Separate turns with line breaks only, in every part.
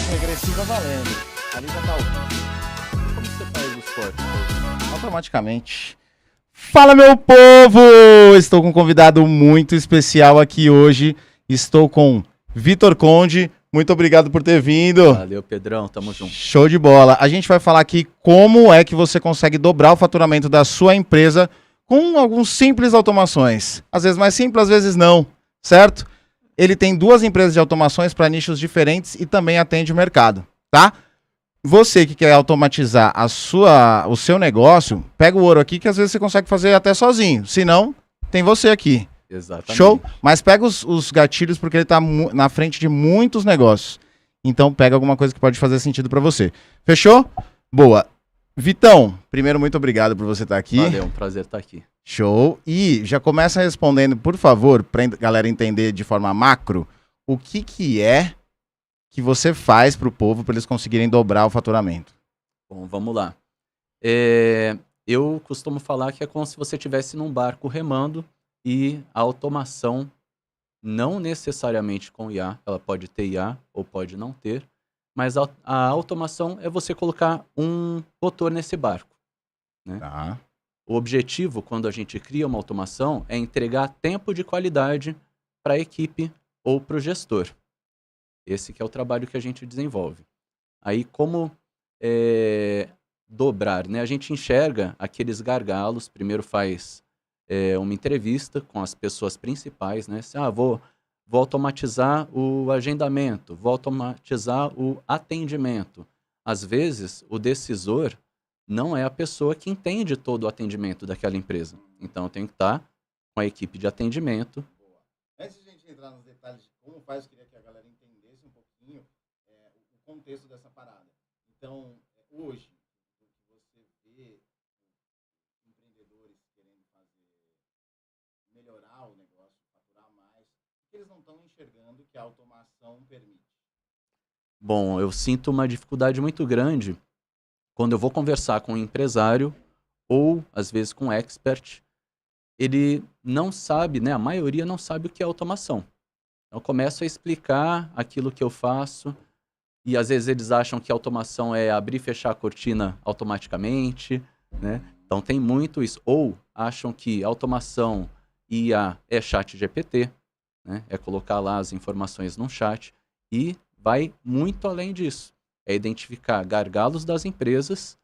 Regressiva valendo. Ali já tá o...
Como você faz os cortes?
automaticamente. Fala, meu povo! Estou com um convidado muito especial aqui hoje. Estou com Vitor Conde. Muito obrigado por ter vindo.
Valeu, Pedrão. Tamo junto.
Show de bola. A gente vai falar aqui como é que você consegue dobrar o faturamento da sua empresa com algumas simples automações. Às vezes mais simples, às vezes não, certo? Ele tem 2 empresas de automações para nichos diferentes e também atende o mercado, tá? Você que quer automatizar o seu negócio, pega o ouro aqui que às vezes você consegue fazer até sozinho. Se não, tem você aqui.
Exatamente.
Show? Mas pega os gatilhos porque ele está na frente de muitos negócios. Então pega alguma coisa que pode fazer sentido para você. Fechou? Boa. Vitão, primeiro, muito obrigado por você estar aqui.
Valeu, um prazer estar aqui.
Show. E já começa respondendo, por favor, para a galera entender de forma macro, o que é que você faz para o povo para eles conseguirem dobrar o faturamento.
Bom, vamos lá. Eu costumo falar que é como se você estivesse num barco remando e a automação, não necessariamente com IA, ela pode ter IA ou pode não ter, mas a automação é você colocar um motor nesse barco, né?
Tá.
O objetivo, quando a gente cria uma automação, é entregar tempo de qualidade para a equipe ou para o gestor. Esse que é o trabalho que a gente desenvolve. Aí, como dobrar, né? A gente enxerga aqueles gargalos, primeiro faz uma entrevista com as pessoas principais, né? Vou automatizar o agendamento, vou automatizar o atendimento. Às vezes, o decisor não é a pessoa que entende todo o atendimento daquela empresa. Então, eu tenho que estar com a equipe de atendimento.
Antes de a gente entrar nos detalhes de como faz, eu queria que a galera entendesse um pouquinho o contexto dessa parada. Então, hoje, o que você vê empreendedores querendo melhorar o negócio, faturar mais, porque eles não estão enxergando que a automação permite.
Bom, eu sinto uma dificuldade muito grande quando eu vou conversar com um empresário ou, às vezes, com um expert. Ele não sabe, né? A maioria não sabe o que é automação. Eu começo a explicar aquilo que eu faço e, às vezes, eles acham que automação é abrir e fechar a cortina automaticamente, né? Então, tem muito isso. Ou acham que automação IA é chat GPT, né? É colocar lá as informações num chat e vai muito além disso. É identificar gargalos das empresas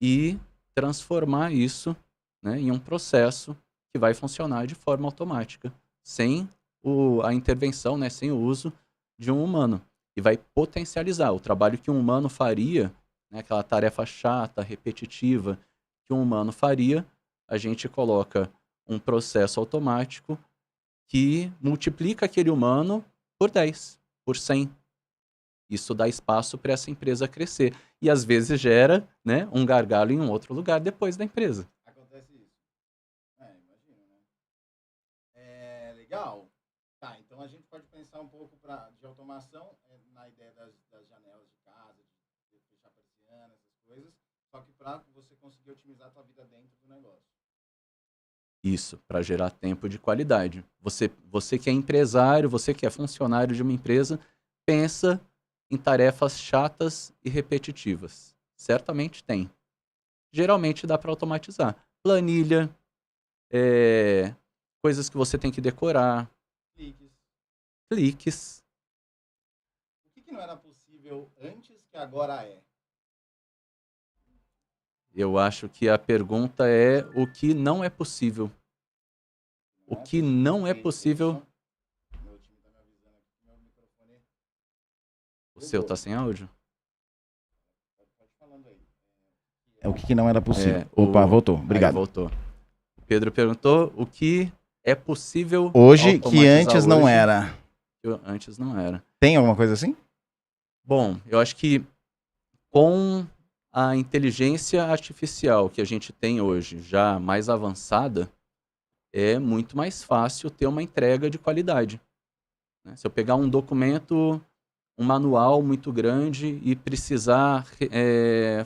e transformar isso, né, em um processo que vai funcionar de forma automática, sem a intervenção, né, sem o uso de um humano. E vai potencializar o trabalho que um humano faria, né, aquela tarefa chata, repetitiva que um humano faria, a gente coloca um processo automático que multiplica aquele humano por 10, por 100. Isso dá espaço para essa empresa crescer. E às vezes gera, né, um gargalo em um outro lugar depois da empresa.
Acontece isso. Imagina, né? Legal. Tá, então a gente pode pensar um pouco de automação na ideia das janelas de casa, de fechar persiana, essas coisas, só que para você conseguir otimizar a tua vida dentro do negócio.
Isso, para gerar tempo de qualidade. Você que é empresário, você que é funcionário de uma empresa, pensa em tarefas chatas e repetitivas. Certamente tem. Geralmente dá para automatizar. Planilha, coisas que você tem que decorar. Cliques.
O que não era possível antes que agora é?
Eu acho que a pergunta é o que não é possível. O que não é possível...
Meu time tá me avisando aqui que meu microfone...
O seu tá sem áudio?
Pode falando aí. O que não era possível? Voltou. Obrigado.
Aí, voltou. O Pedro perguntou o que é possível
hoje que antes não era.
Antes não era.
Tem alguma coisa assim?
Bom, eu acho que com a inteligência artificial que a gente tem hoje, já mais avançada, é muito mais fácil ter uma entrega de qualidade, né? Se eu pegar um documento, um manual muito grande e precisar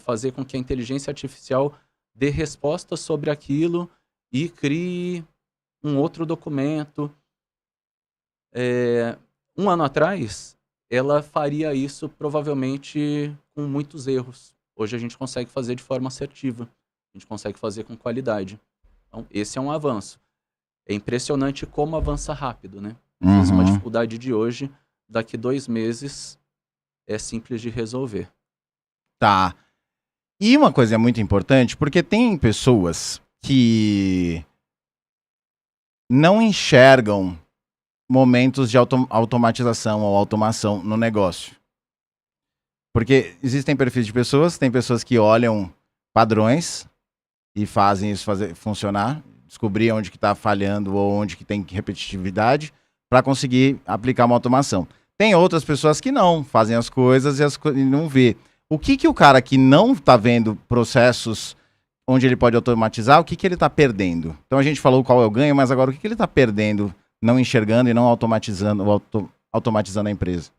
fazer com que a inteligência artificial dê resposta sobre aquilo e crie um outro documento. Um ano atrás, ela faria isso provavelmente com muitos erros. Hoje a gente consegue fazer de forma assertiva, a gente consegue fazer com qualidade. Então, esse é um avanço. É impressionante como avança rápido, né? Às vezes uma dificuldade de hoje, daqui 2 meses, é simples de resolver.
Tá. E uma coisa muito importante, porque tem pessoas que não enxergam momentos de automatização ou automação no negócio. Porque existem perfis de pessoas, tem pessoas que olham padrões e fazem isso funcionar, descobrir onde que está falhando ou onde que tem repetitividade para conseguir aplicar uma automação. Tem outras pessoas que não, fazem as coisas e não vê. O que o cara que não está vendo processos onde ele pode automatizar, o que ele está perdendo? Então a gente falou qual é o ganho, mas agora o que ele está perdendo não enxergando e não automatizando, automatizando a empresa?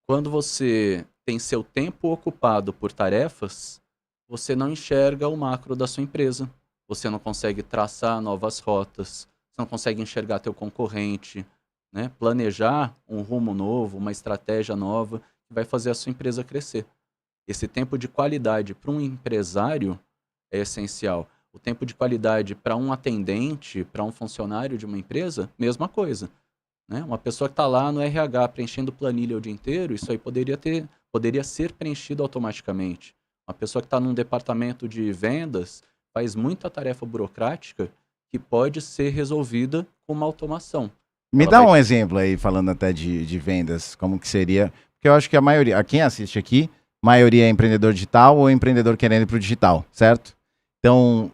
Quando você tem seu tempo ocupado por tarefas, você não enxerga o macro da sua empresa. Você não consegue traçar novas rotas, você não consegue enxergar teu concorrente, né? Planejar um rumo novo, uma estratégia nova que vai fazer a sua empresa crescer. Esse tempo de qualidade para um empresário é essencial. O tempo de qualidade para um atendente, para um funcionário de uma empresa, mesma coisa. Né? Uma pessoa que está lá no RH preenchendo planilha o dia inteiro, isso aí poderia ser preenchido automaticamente. Uma pessoa que está num departamento de vendas faz muita tarefa burocrática que pode ser resolvida com uma automação.
Me dá um exemplo aí, falando até de vendas, como que seria? Porque eu acho que a maioria, quem assiste aqui, a maioria é empreendedor digital ou empreendedor querendo ir para o digital, certo? Então,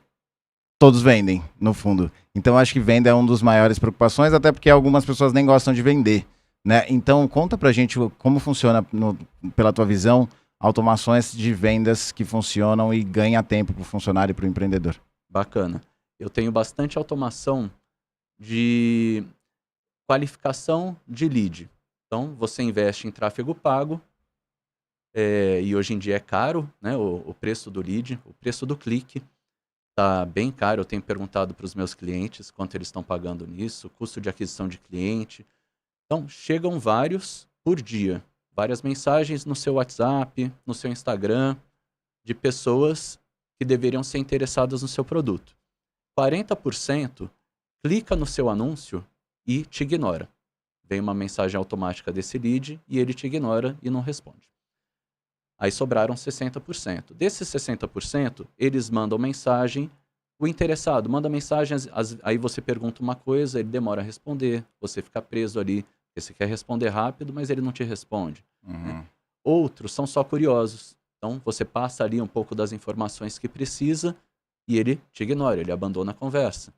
todos vendem, no fundo. Então, eu acho que venda é uma das maiores preocupações, até porque algumas pessoas nem gostam de vender, né? Então, conta pra gente como funciona, pela tua visão, automações de vendas que funcionam e ganha tempo para o funcionário e para o empreendedor.
Bacana. Eu tenho bastante automação de qualificação de lead. Então, você investe em tráfego pago, e hoje em dia é caro, né, o preço do lead, o preço do clique está bem caro. Eu tenho perguntado para os meus clientes quanto eles estão pagando nisso, custo de aquisição de cliente. Então, chegam vários por dia, várias mensagens no seu WhatsApp, no seu Instagram, de pessoas que deveriam ser interessadas no seu produto. 40% clica no seu anúncio e te ignora. Vem uma mensagem automática desse lead e ele te ignora e não responde. Aí sobraram 60%. Desses 60%, eles mandam mensagem. O interessado manda mensagem, aí você pergunta uma coisa, ele demora a responder, você fica preso ali, porque você quer responder rápido, mas ele não te responde. Né? Outros são só curiosos. Então, você passa ali um pouco das informações que precisa e ele te ignora, ele abandona a conversa.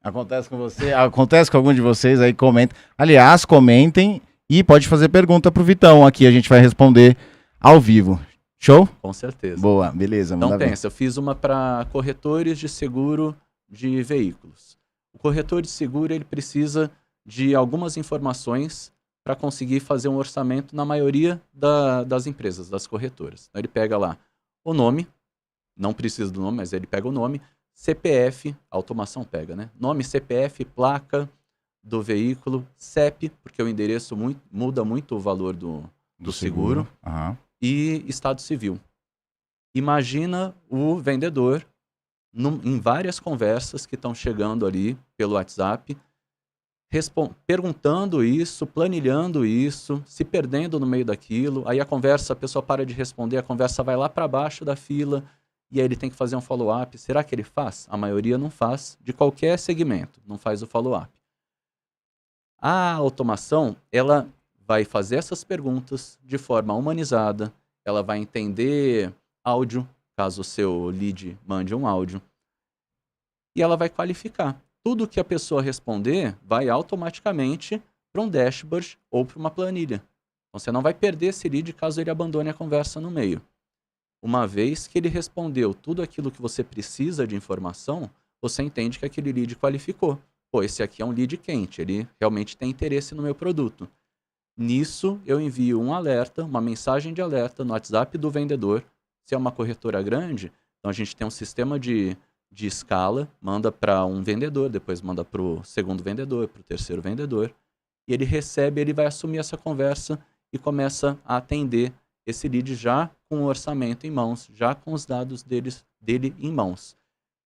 Acontece com você? Acontece com algum de vocês aí? Comenta. Aliás, comentem e pode fazer pergunta pro Vitão aqui, a gente vai responder ao vivo. Show?
Com certeza.
Boa, beleza.
Então pensa, eu fiz uma para corretores de seguro de veículos. O corretor de seguro ele precisa de algumas informações para conseguir fazer um orçamento na maioria das empresas, das corretoras. Então ele pega lá o nome, não precisa do nome, mas ele pega o nome, CPF, a automação pega, né? Nome, CPF, placa do veículo, CEP, porque o endereço muda muito o valor do seguro.
Uhum.
E estado civil. Imagina o vendedor em várias conversas que estão chegando ali pelo WhatsApp, perguntando isso, planilhando isso, se perdendo no meio daquilo. Aí a pessoa para de responder, a conversa vai lá para baixo da fila e aí ele tem que fazer um follow-up. Será que ele faz? A maioria não faz, de qualquer segmento, não faz o follow-up. A automação, ela vai fazer essas perguntas de forma humanizada, ela vai entender áudio, caso o seu lead mande um áudio, e ela vai qualificar. Tudo que a pessoa responder vai automaticamente para um dashboard ou para uma planilha. Então, você não vai perder esse lead caso ele abandone a conversa no meio. Uma vez que ele respondeu tudo aquilo que você precisa de informação, você entende que aquele lead qualificou. Pô, esse aqui é um lead quente, ele realmente tem interesse no meu produto. Nisso, eu envio um alerta, uma mensagem de alerta no WhatsApp do vendedor. Se é uma corretora grande, então a gente tem um sistema de escala, manda para um vendedor, depois manda para o segundo vendedor, para o terceiro vendedor, e ele recebe, ele vai assumir essa conversa e começa a atender esse lead já com o orçamento em mãos, já com os dados dele em mãos.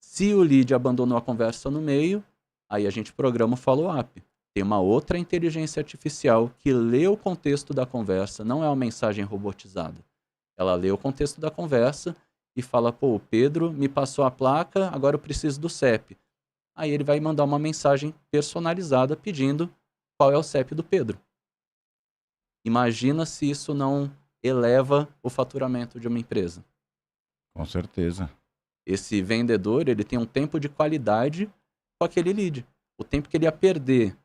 Se o lead abandonou a conversa no meio, aí a gente programa o follow-up. Tem uma outra inteligência artificial que lê o contexto da conversa, não é uma mensagem robotizada. Ela lê o contexto da conversa e fala, pô, o Pedro me passou a placa, agora eu preciso do CEP. Aí ele vai mandar uma mensagem personalizada pedindo qual é o CEP do Pedro. Imagina se isso não eleva o faturamento de uma empresa.
Com certeza.
Esse vendedor, ele tem um tempo de qualidade com aquele lead. O tempo que ele ia perder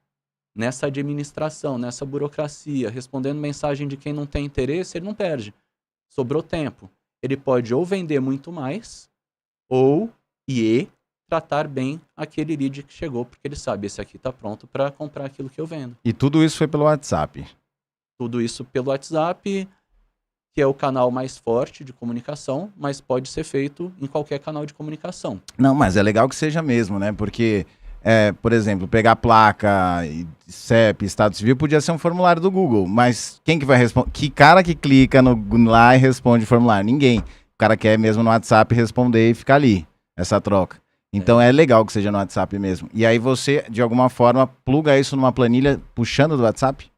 nessa administração, nessa burocracia, respondendo mensagem de quem não tem interesse, ele não perde. Sobrou tempo. Ele pode ou vender muito mais, ou tratar bem aquele lead que chegou, porque ele sabe, esse aqui está pronto para comprar aquilo que eu vendo.
E tudo isso foi pelo WhatsApp?
Tudo isso pelo WhatsApp, que é o canal mais forte de comunicação, mas pode ser feito em qualquer canal de comunicação.
Não, mas é legal que seja mesmo, né? Porque, por exemplo, pegar placa, CEP, Estado Civil, podia ser um formulário do Google, mas quem que vai responder? Que cara que clica lá e responde o formulário? Ninguém. O cara quer mesmo no WhatsApp responder e ficar ali, essa troca. Então é legal que seja no WhatsApp mesmo. E aí você, de alguma forma, pluga isso numa planilha puxando do WhatsApp?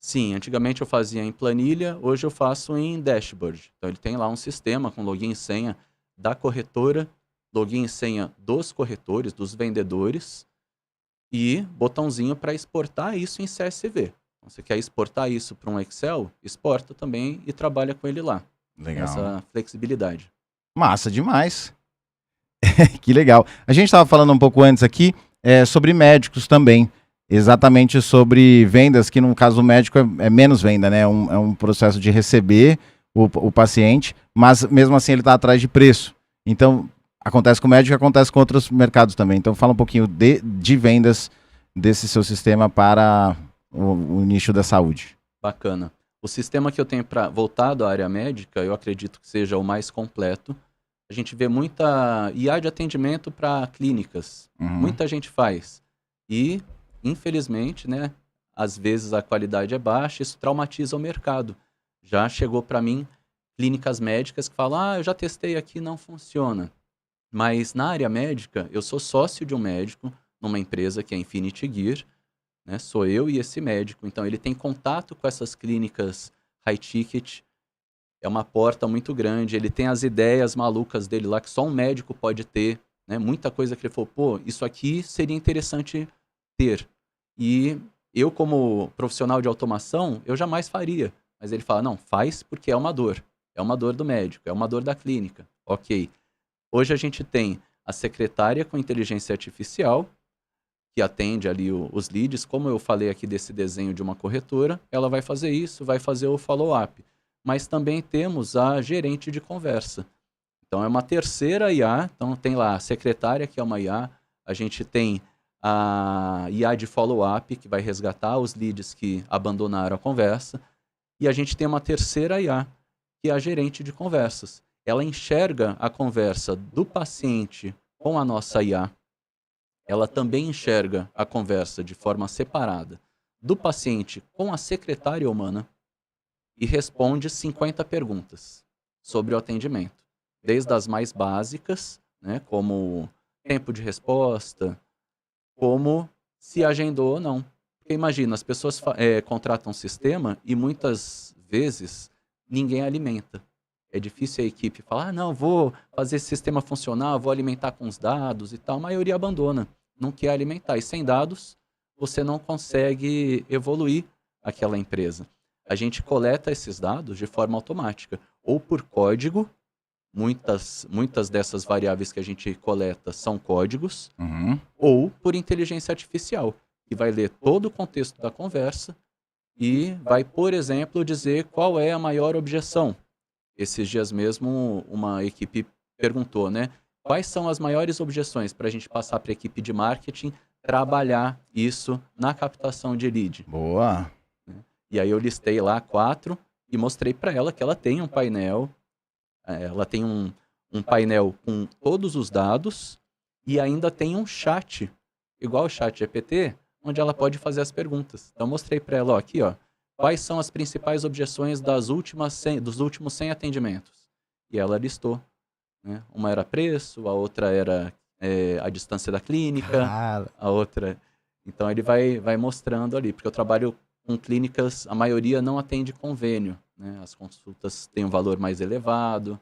Sim, antigamente eu fazia em planilha, hoje eu faço em dashboard. Então ele tem lá um sistema com login e senha da corretora, login e senha dos corretores, dos vendedores, e botãozinho para exportar isso em CSV. Então, você quer exportar isso para um Excel? Exporta também e trabalha com ele lá.
Legal.
Essa flexibilidade.
Massa demais. Que legal. A gente estava falando um pouco antes aqui sobre médicos também. Exatamente sobre vendas, que no caso do médico é menos venda, né? É um processo de receber o paciente, mas mesmo assim ele está atrás de preço. Então, acontece com o médico e acontece com outros mercados também. Então, fala um pouquinho de vendas desse seu sistema para o nicho da saúde.
Bacana. O sistema que eu tenho voltado à área médica, eu acredito que seja o mais completo. A gente vê muita IA de atendimento para clínicas. Muita gente faz. E, infelizmente, né, às vezes a qualidade é baixa, isso traumatiza o mercado. Já chegou para mim clínicas médicas que falam, eu já testei aqui, não funciona. Mas na área médica, eu sou sócio de um médico numa empresa que é Infinity Gear, né, sou eu e esse médico. Então ele tem contato com essas clínicas high ticket, é uma porta muito grande, ele tem as ideias malucas dele lá que só um médico pode ter, né? Muita coisa que ele falou, pô, isso aqui seria interessante ter. E eu, como profissional de automação, eu jamais faria. Mas ele fala, não, faz porque é uma dor do médico, é uma dor da clínica. Ok. Hoje a gente tem a secretária com inteligência artificial, que atende ali os leads, como eu falei aqui desse desenho de uma corretora, ela vai fazer isso, vai fazer o follow-up. Mas também temos a gerente de conversa. Então é uma terceira IA, então tem lá a secretária, que é uma IA, a gente tem a IA de follow-up, que vai resgatar os leads que abandonaram a conversa, e a gente tem uma terceira IA, que é a gerente de conversas. Ela enxerga a conversa do paciente com a nossa IA, ela também enxerga a conversa de forma separada do paciente com a secretária humana, e responde 50 perguntas sobre o atendimento. Desde as mais básicas, né, como tempo de resposta, como se agendou ou não. Porque imagina, as pessoas contratam um sistema e muitas vezes ninguém alimenta. É difícil a equipe falar, não, vou fazer esse sistema funcionar, vou alimentar com os dados e tal. A maioria abandona, não quer alimentar. E sem dados, você não consegue evoluir aquela empresa. A gente coleta esses dados de forma automática, ou por código, muitas dessas variáveis que a gente coleta são códigos, ou por inteligência artificial, que vai ler todo o contexto da conversa e vai, por exemplo, dizer qual é a maior objeção. Esses dias mesmo, uma equipe perguntou, né? Quais são as maiores objeções para a gente passar para a equipe de marketing trabalhar isso na captação de lead?
Boa!
E aí eu listei lá 4 e mostrei para ela que ela tem um painel, ela tem um painel com todos os dados e ainda tem um chat, igual o chat GPT, onde ela pode fazer as perguntas. Então eu mostrei para ela, aqui, quais são as principais objeções dos últimos 100 atendimentos. E ela listou, né? Uma era preço, a outra era a distância da clínica,
Cara,
a outra... Então ele vai mostrando ali, porque eu trabalho com clínicas, a maioria não atende convênio, né? As consultas têm um valor mais elevado,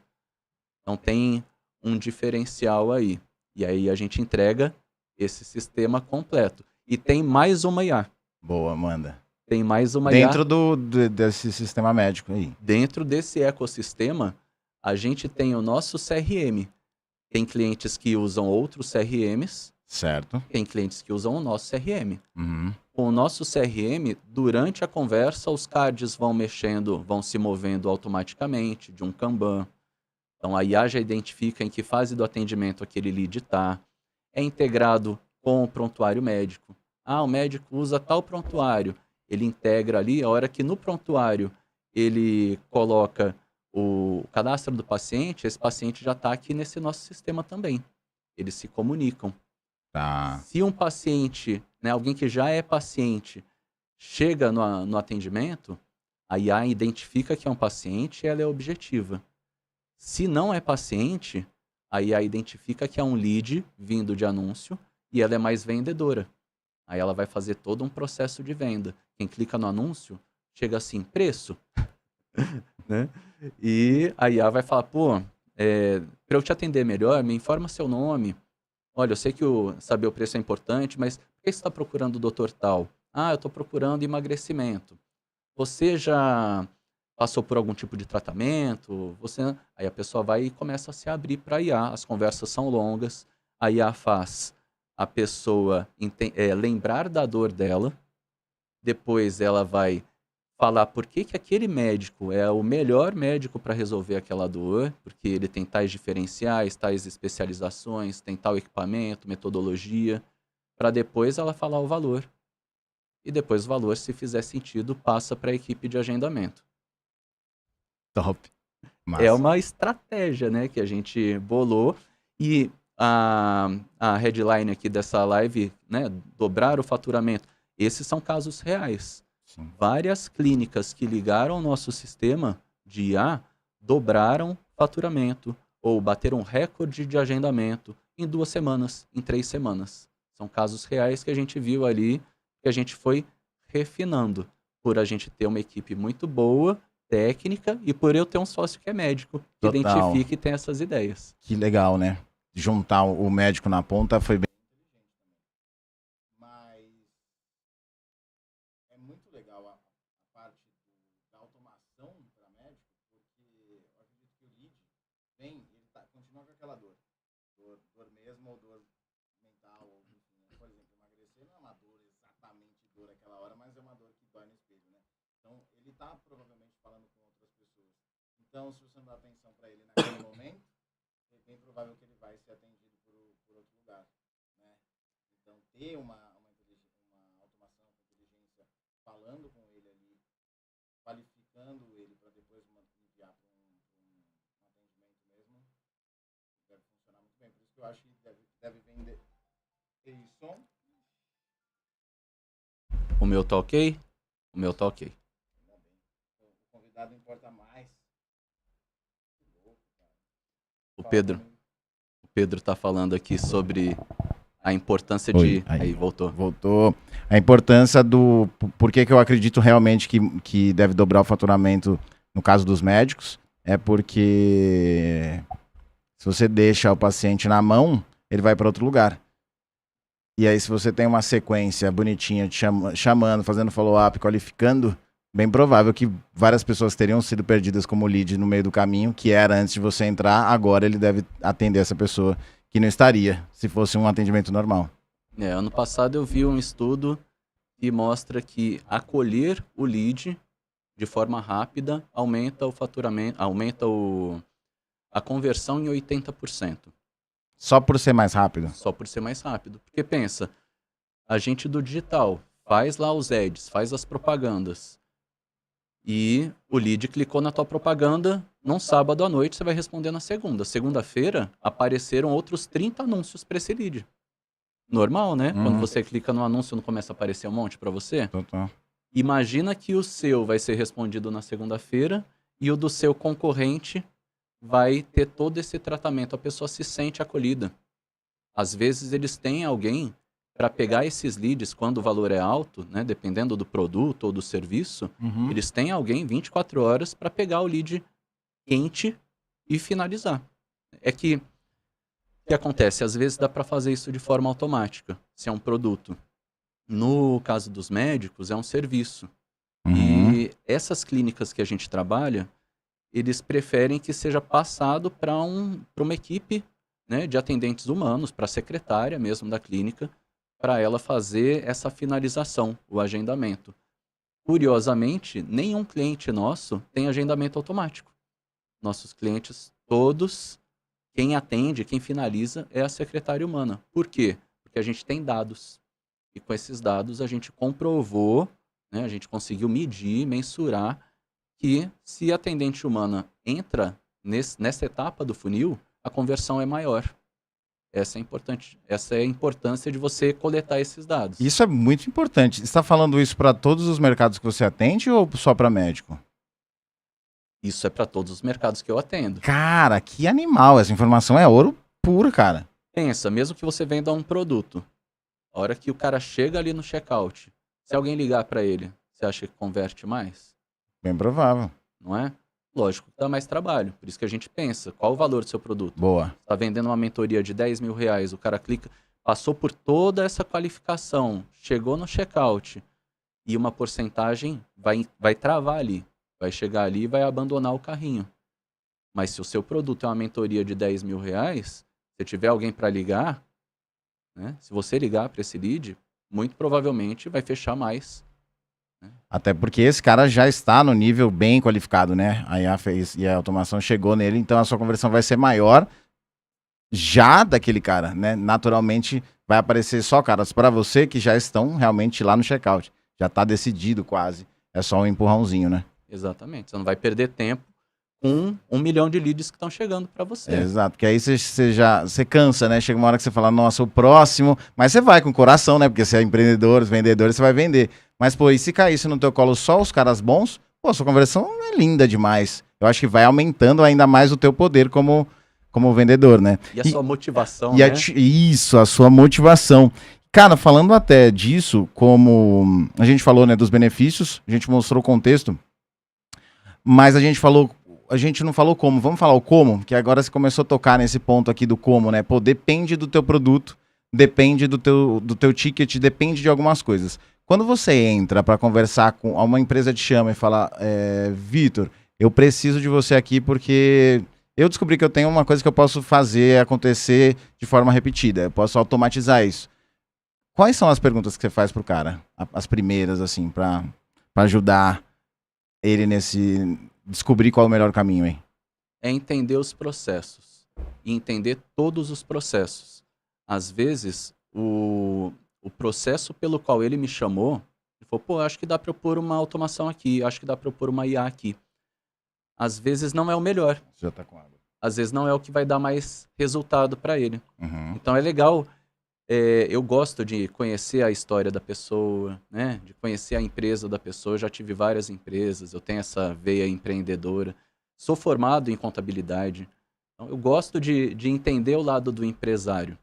então tem um diferencial aí. E aí a gente entrega esse sistema completo. E tem mais uma IA.
boa, manda.
Tem mais uma
Dentro
IA.
desse sistema médico aí.
Dentro desse ecossistema, a gente tem o nosso CRM. Tem clientes que usam outros CRMs,
Certo.
tem clientes que usam o nosso CRM.
Uhum.
Com o nosso CRM, durante a conversa, os cards vão mexendo, vão se movendo automaticamente de um Kanban. Então a IA já identifica em que fase do atendimento aquele lead está. É integrado com o prontuário médico. Ah, o médico usa tal prontuário. Ele integra ali, a hora que no prontuário ele coloca o cadastro do paciente, esse paciente já está aqui nesse nosso sistema também. Eles se comunicam.
Tá.
Se um paciente, né, alguém que já é paciente, chega no atendimento, a IA identifica que é um paciente e ela é objetiva. Se não é paciente, a IA identifica que é um lead vindo de anúncio e ela é mais vendedora. Aí ela vai fazer todo um processo de venda. Quem clica no anúncio, chega assim, preço. Né? E a IA vai falar, pô, para eu te atender melhor, me informa seu nome. Olha, eu sei que saber o preço é importante, mas por que você está procurando o doutor tal? Ah, eu estou procurando emagrecimento. Você já passou por algum tipo de tratamento? Aí a pessoa vai e começa a se abrir para a IA. As conversas são longas. A IA faz a pessoa lembrar da dor dela. Depois ela vai falar por que aquele médico é o melhor médico para resolver aquela dor, porque ele tem tais diferenciais, tais especializações, tem tal equipamento, metodologia, para depois ela falar o valor. E depois o valor, se fizer sentido, passa para a equipe de agendamento.
Top. Massa.
É uma estratégia, né, que a gente bolou. E a headline aqui dessa live, né, dobrar o faturamento. Esses são casos reais.
Sim.
Várias clínicas que ligaram ao nosso sistema de IA dobraram faturamento ou bateram recorde de agendamento em 2 semanas, em 3 semanas. São casos reais que a gente viu ali, que a gente foi refinando, por a gente ter uma equipe muito boa, técnica, e por eu ter um sócio que é médico, que
Total.
identifica e tem essas ideias.
Que legal, né? Juntar o médico na ponta foi bem. Mas é muito legal a parte da automação para médico, porque eu acredito que o lead vem, ele continua com aquela dor. Dor mesmo ou dor mental, ou enfim, né? Por exemplo, emagrecer não é uma dor exatamente dor aquela hora, mas é uma dor que dói no espelho, né? Então, ele tá provavelmente falando com outras pessoas. Então, se você não dá atenção para ele naquele momento, é bem provável que ele vai ser atendido por outro lugar, né? Então, ter uma automação com inteligência falando com ele ali, qualificando ele para depois enviar para um atendimento mesmo, deve funcionar muito bem. Por isso que eu acho que deve vender. Isso.
O meu tá ok? O meu tá ok.
O convidado importa mais.
O Pedro tá falando aqui sobre a importância
Oi,
de... Aí, voltou.
Voltou. A importância do... Por que eu acredito realmente que deve dobrar o faturamento no caso dos médicos? É porque se você deixa o paciente na mão, ele vai para outro lugar. E aí, se você tem uma sequência bonitinha te chamando, fazendo follow-up, qualificando, bem provável que várias pessoas teriam sido perdidas como lead no meio do caminho, que era antes de você entrar, agora ele deve atender essa pessoa que não estaria, se fosse um atendimento normal.
Ano passado eu vi um estudo que mostra que acolher o lead de forma rápida aumenta o faturamento, aumenta a conversão em 80%.
Só por ser mais rápido?
Só por ser mais rápido. Porque pensa, a gente do digital faz lá os ads, faz as propagandas. E o lead clicou na tua propaganda, num sábado à noite você vai responder na segunda. Segunda-feira apareceram outros 30 anúncios para esse lead. Normal, né? Quando você clica no anúncio, não começa a aparecer um monte para você?
Total.
Imagina que o seu vai ser respondido na segunda-feira e o do seu concorrente vai ter todo esse tratamento. A pessoa se sente acolhida. Às vezes eles têm alguém para pegar esses leads quando o valor é alto, né, dependendo do produto ou do serviço, eles têm alguém 24 horas para pegar o lead quente e finalizar. É que o que acontece? Às vezes dá para fazer isso de forma automática, se é um produto. No caso dos médicos, é um serviço. E essas clínicas que a gente trabalha, eles preferem que seja passado para uma equipe, né, de atendentes humanos, para a secretária mesmo da clínica, para ela fazer essa finalização, o agendamento. Curiosamente, nenhum cliente nosso tem agendamento automático. Nossos clientes, todos, quem atende, quem finaliza é a secretária humana. Por quê? Porque a gente tem dados. E com esses dados a gente comprovou, né, a gente conseguiu medir, mensurar que se a atendente humana entra nessa etapa do funil, a conversão é maior. Essa é a importância de você coletar esses dados.
Isso é muito importante. Você está falando isso para todos os mercados que você atende ou só para médico?
Isso é para todos os mercados que eu atendo.
Cara, que animal. Essa informação é ouro puro, cara.
Pensa, mesmo que você venda um produto, a hora que o cara chega ali no checkout, se alguém ligar para ele, você acha que converte mais?
Bem provável.
Não é? Lógico que dá mais trabalho. Por isso que a gente pensa, qual o valor do seu produto?
Boa.
Está vendendo uma mentoria de 10 mil reais, o cara clica, passou por toda essa qualificação, chegou no checkout e uma porcentagem vai travar ali. Vai chegar ali e vai abandonar o carrinho. Mas se o seu produto é uma mentoria de 10 mil reais, se tiver alguém para ligar, né, se você ligar para esse lead, muito provavelmente vai fechar mais.
Até porque esse cara já está no nível bem qualificado, né? A IA fez e a automação chegou nele, então a sua conversão vai ser maior já daquele cara, né? Naturalmente vai aparecer só caras para você que já estão realmente lá no checkout. Já está decidido quase. É só um empurrãozinho, né?
Exatamente. Você não vai perder tempo com 1 milhão de leads que estão chegando para você.
Exato, porque aí você cansa, né? Chega uma hora que você fala, nossa, o próximo... Mas você vai com o coração, né? Porque você é empreendedor, vendedor, você vai vender. Mas, pô, e se caísse no teu colo só os caras bons, pô, sua conversão é linda demais. Eu acho que vai aumentando ainda mais o teu poder como vendedor, né?
E a sua motivação,
né? Isso, a sua motivação. Cara, falando até disso, como a gente falou, né, dos benefícios, a gente mostrou o contexto, mas a gente não falou como. Vamos falar o como, que agora você começou a tocar nesse ponto aqui do como, né? Pô, depende do teu produto, depende do teu ticket, depende de algumas coisas. Quando você entra para conversar com uma empresa te chama e fala, Vitor, eu preciso de você aqui porque eu descobri que eu tenho uma coisa que eu posso fazer acontecer de forma repetida, eu posso automatizar isso. Quais são as perguntas que você faz pro cara? As primeiras, assim, para ajudar ele nesse... descobrir qual é o melhor caminho, hein?
É entender os processos. E entender todos os processos. Às vezes, o processo pelo qual ele me chamou, ele falou, pô, acho que dá para eu pôr uma automação aqui, acho que dá para eu pôr uma IA aqui. Às vezes não é o melhor.
Já tá com água.
Às vezes não é o que vai dar mais resultado para ele.
Uhum.
Então é legal, eu gosto de conhecer a história da pessoa, né? De conhecer a empresa da pessoa. Eu já tive várias empresas, eu tenho essa veia empreendedora. Sou formado em contabilidade. Então eu gosto de entender o lado do empresário,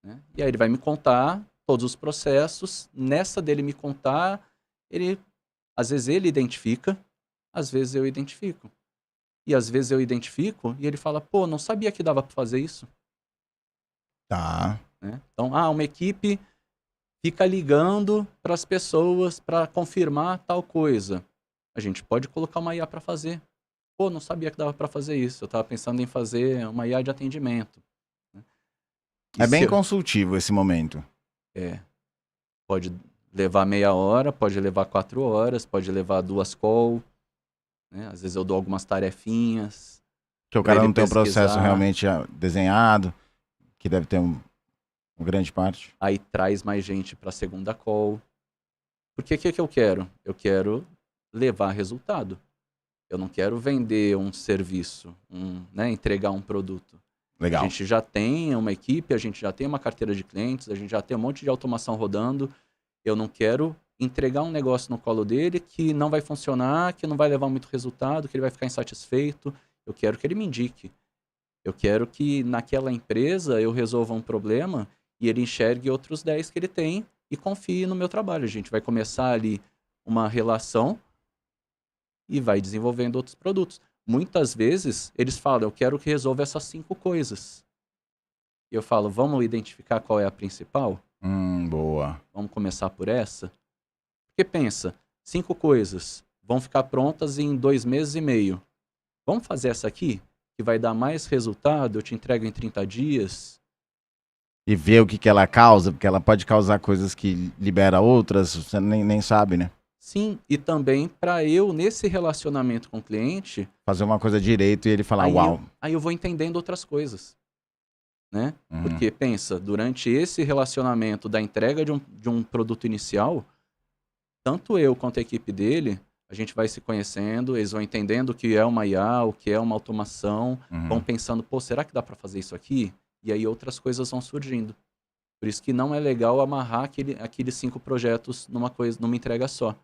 né? E aí ele vai me contar todos os processos. Nessa dele me contar, às vezes ele identifica, às vezes eu identifico. E às vezes eu identifico e ele fala, pô, não sabia que dava para fazer isso.
Tá.
Né? Então, uma equipe fica ligando para as pessoas para confirmar tal coisa. A gente pode colocar uma IA para fazer. Pô, não sabia que dava para fazer isso. Eu estava pensando em fazer uma IA de atendimento. Né?
É bem consultivo esse momento.
Pode levar meia hora, pode levar 4 horas, pode levar 2 calls. Né? Às vezes eu dou algumas tarefinhas.
Que o cara não tem um processo realmente desenhado, que deve ter uma grande parte.
Aí traz mais gente para a segunda call. Porque o que eu quero? Eu quero levar resultado. Eu não quero vender um serviço, né, entregar um produto.
Legal.
A gente já tem uma equipe, a gente já tem uma carteira de clientes, a gente já tem um monte de automação rodando. Eu não quero entregar um negócio no colo dele que não vai funcionar, que não vai levar muito resultado, que ele vai ficar insatisfeito. Eu quero que ele me indique. Eu quero que naquela empresa eu resolva um problema e ele enxergue outros 10 que ele tem e confie no meu trabalho. A gente vai começar ali uma relação e vai desenvolvendo outros produtos. Muitas vezes eles falam, eu quero que resolva essas 5 coisas. E eu falo, vamos identificar qual é a principal?
Boa.
Vamos começar por essa? Porque pensa, 5 coisas vão ficar prontas em 2 meses e meio. Vamos fazer essa aqui? Que vai dar mais resultado, eu te entrego em 30 dias.
E ver o que ela causa, porque ela pode causar coisas que libera outras, você nem sabe, né?
Sim, e também para eu, nesse relacionamento com o cliente...
Fazer uma coisa direito e ele falar, uau.
Aí eu vou entendendo outras coisas, né? Porque, pensa, durante esse relacionamento da entrega de um produto inicial, tanto eu quanto a equipe dele, a gente vai se conhecendo, eles vão entendendo o que é uma IA, o que é uma automação, vão pensando, pô, será que dá para fazer isso aqui? E aí outras coisas vão surgindo. Por isso que não é legal amarrar aqueles 5 projetos numa entrega só.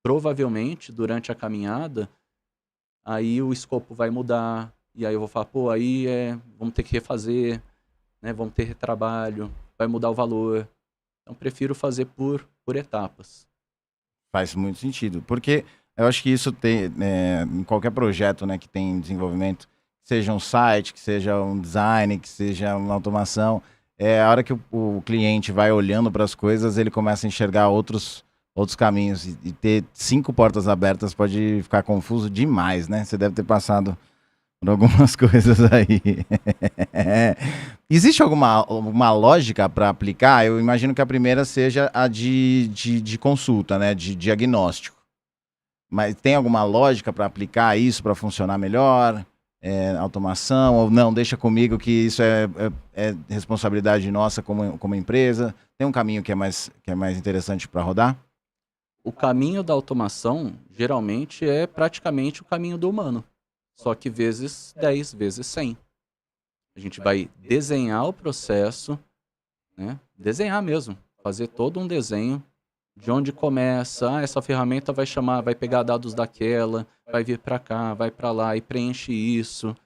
Provavelmente, durante a caminhada, aí o escopo vai mudar, e aí eu vou falar, pô, aí vamos ter que refazer, né? Vamos ter retrabalho, vai mudar o valor. Então, prefiro fazer por etapas.
Faz muito sentido, porque eu acho que isso tem, em qualquer projeto, né, que tem desenvolvimento, seja um site, que seja um design, que seja uma automação, a hora que o cliente vai olhando para as coisas, ele começa a enxergar outros caminhos, e ter 5 portas abertas pode ficar confuso demais, né? Você deve ter passado por algumas coisas aí. Existe alguma lógica para aplicar? Eu imagino que a primeira seja a de consulta, né? De diagnóstico. Mas tem alguma lógica para aplicar isso, para funcionar melhor? Automação, ou não, deixa comigo que isso é responsabilidade nossa como empresa? Tem um caminho que é mais interessante para rodar?
O caminho da automação, geralmente, é praticamente o caminho do humano. Só que vezes 10, vezes 100. A gente vai desenhar o processo, né? Desenhar mesmo. Fazer todo um desenho de onde começa. Essa ferramenta vai pegar dados daquela, vai vir para cá, vai para lá e preenche isso.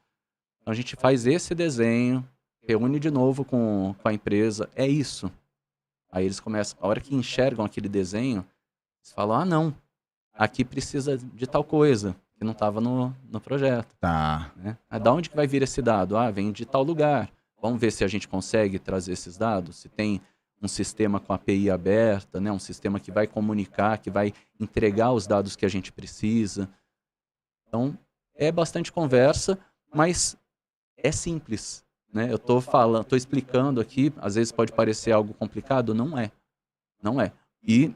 Então, a gente faz esse desenho, reúne de novo com a empresa. É isso. Aí eles começam, a hora que enxergam aquele desenho, eles falam, não, aqui precisa de tal coisa, que não estava no projeto.
Tá.
Né? Da onde que vai vir esse dado? Vem de tal lugar. Vamos ver se a gente consegue trazer esses dados, se tem um sistema com API aberta, né? Um sistema que vai comunicar, que vai entregar os dados que a gente precisa. Então, é bastante conversa, mas é simples. Né? Eu estou explicando aqui, às vezes pode parecer algo complicado, não é. Não é. E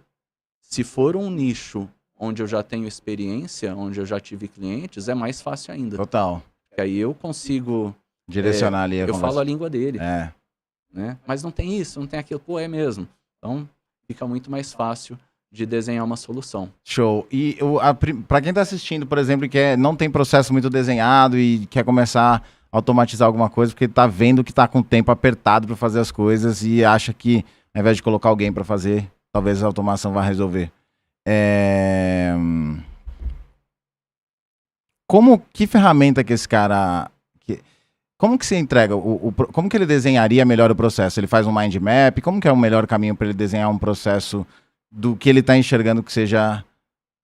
se for um nicho onde eu já tenho experiência, onde eu já tive clientes, é mais fácil ainda.
Total.
Porque aí eu consigo
direcionar ali a
eu
conversa.
falo a língua dele.
Né?
Mas não tem isso, não tem aquilo. Pô, é mesmo. Então, fica muito mais fácil de desenhar uma solução.
Show. E para quem está assistindo, por exemplo, que não tem processo muito desenhado e quer começar a automatizar alguma coisa, porque está vendo que está com o tempo apertado para fazer as coisas e acha que, ao invés de colocar alguém para fazer, talvez a automação vá resolver. Que ferramenta que esse cara... Como que você entrega? Como que ele desenharia melhor o processo? Ele faz um mind map? Como que é o melhor caminho para ele desenhar um processo do que ele está enxergando que seja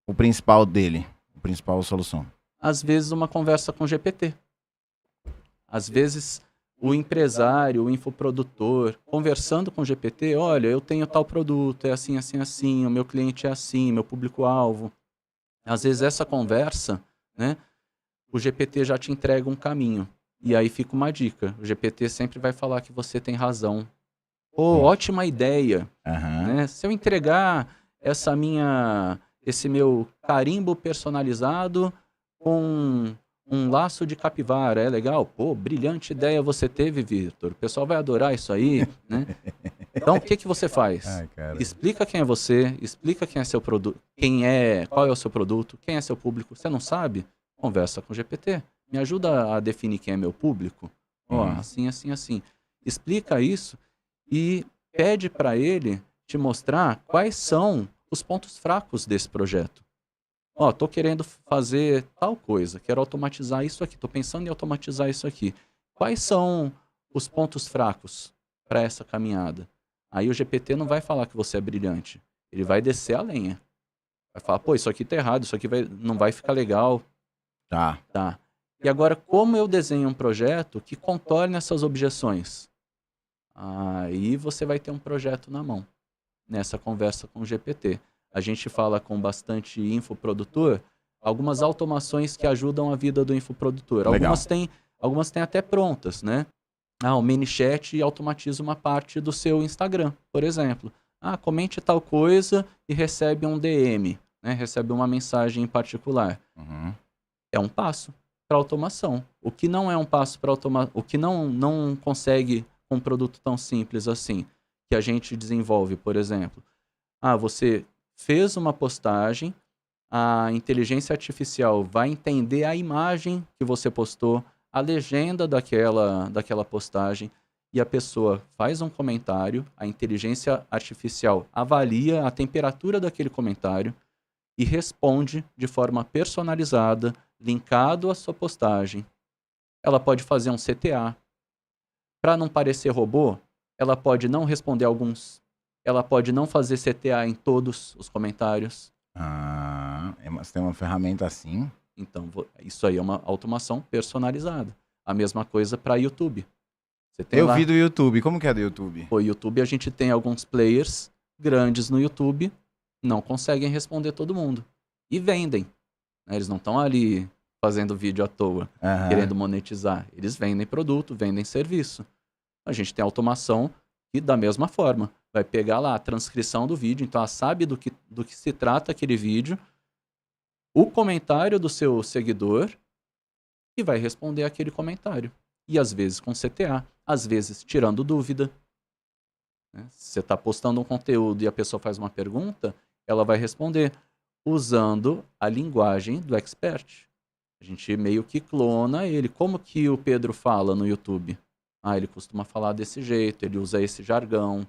o principal dele, a principal solução?
Às vezes uma conversa com GPT. Às vezes o empresário, o infoprodutor, conversando com o GPT, olha, eu tenho tal produto, é assim, assim, assim, o meu cliente é assim, meu público-alvo. Às vezes essa conversa, né, o GPT já te entrega um caminho. E aí fica uma dica. O GPT sempre vai falar que você tem razão. Ótima ideia. Né? Se eu entregar esse meu carimbo personalizado com um laço de capivara, é legal? Pô, brilhante ideia você teve, Vitor. O pessoal vai adorar isso aí, né? Então, o que você faz? Explica quem é você, explica quem é seu produto, qual é o seu produto, quem é seu público. Você não sabe? Conversa com o GPT. Me ajuda a definir quem é meu público? Assim, assim, assim. Explica isso e pede para ele te mostrar quais são os pontos fracos desse projeto. Ó, tô querendo fazer tal coisa, quero automatizar isso aqui, tô pensando em automatizar isso aqui. Quais são os pontos fracos para essa caminhada? Aí o GPT não vai falar que você é brilhante, ele vai descer a lenha. Vai falar, pô, isso aqui tá errado, isso aqui não vai ficar legal.
Tá.
Tá. E agora, como eu desenho um projeto que contorne essas objeções? Aí você vai ter um projeto na mão, nessa conversa com o GPT. A gente fala com bastante infoprodutor, algumas automações que ajudam a vida do infoprodutor.
Legal.
Algumas têm até prontas, né? O ManyChat automatiza uma parte do seu Instagram, por exemplo. Comente tal coisa e recebe um DM, né? Recebe uma mensagem em particular.
Uhum.
É um passo para automação. O que não é um passo para automação, o que não consegue com um produto tão simples assim, que a gente desenvolve, por exemplo. Você fez uma postagem, a inteligência artificial vai entender a imagem que você postou, a legenda daquela postagem, e a pessoa faz um comentário, a inteligência artificial avalia a temperatura daquele comentário e responde de forma personalizada, linkado à sua postagem. Ela pode fazer um CTA. Para não parecer robô, ela pode não responder alguns. Ela pode não fazer CTA em todos os comentários.
Você tem uma ferramenta assim?
Então, isso aí é uma automação personalizada. A mesma coisa para YouTube. Você tem
Eu vi do YouTube. Como que é do YouTube?
O YouTube, a gente tem alguns players grandes no YouTube, não conseguem responder todo mundo. E vendem. Eles não estão ali fazendo vídeo à toa, querendo monetizar. Eles vendem produto, vendem serviço. A gente tem automação que, da mesma forma, vai pegar lá a transcrição do vídeo, então ela sabe do que se trata aquele vídeo, o comentário do seu seguidor e vai responder aquele comentário. E às vezes com CTA, às vezes tirando dúvida. Se você está postando um conteúdo e a pessoa faz uma pergunta, ela vai responder usando a linguagem do expert. A gente meio que clona ele. Como que o Pedro fala no YouTube? Ele costuma falar desse jeito, ele usa esse jargão.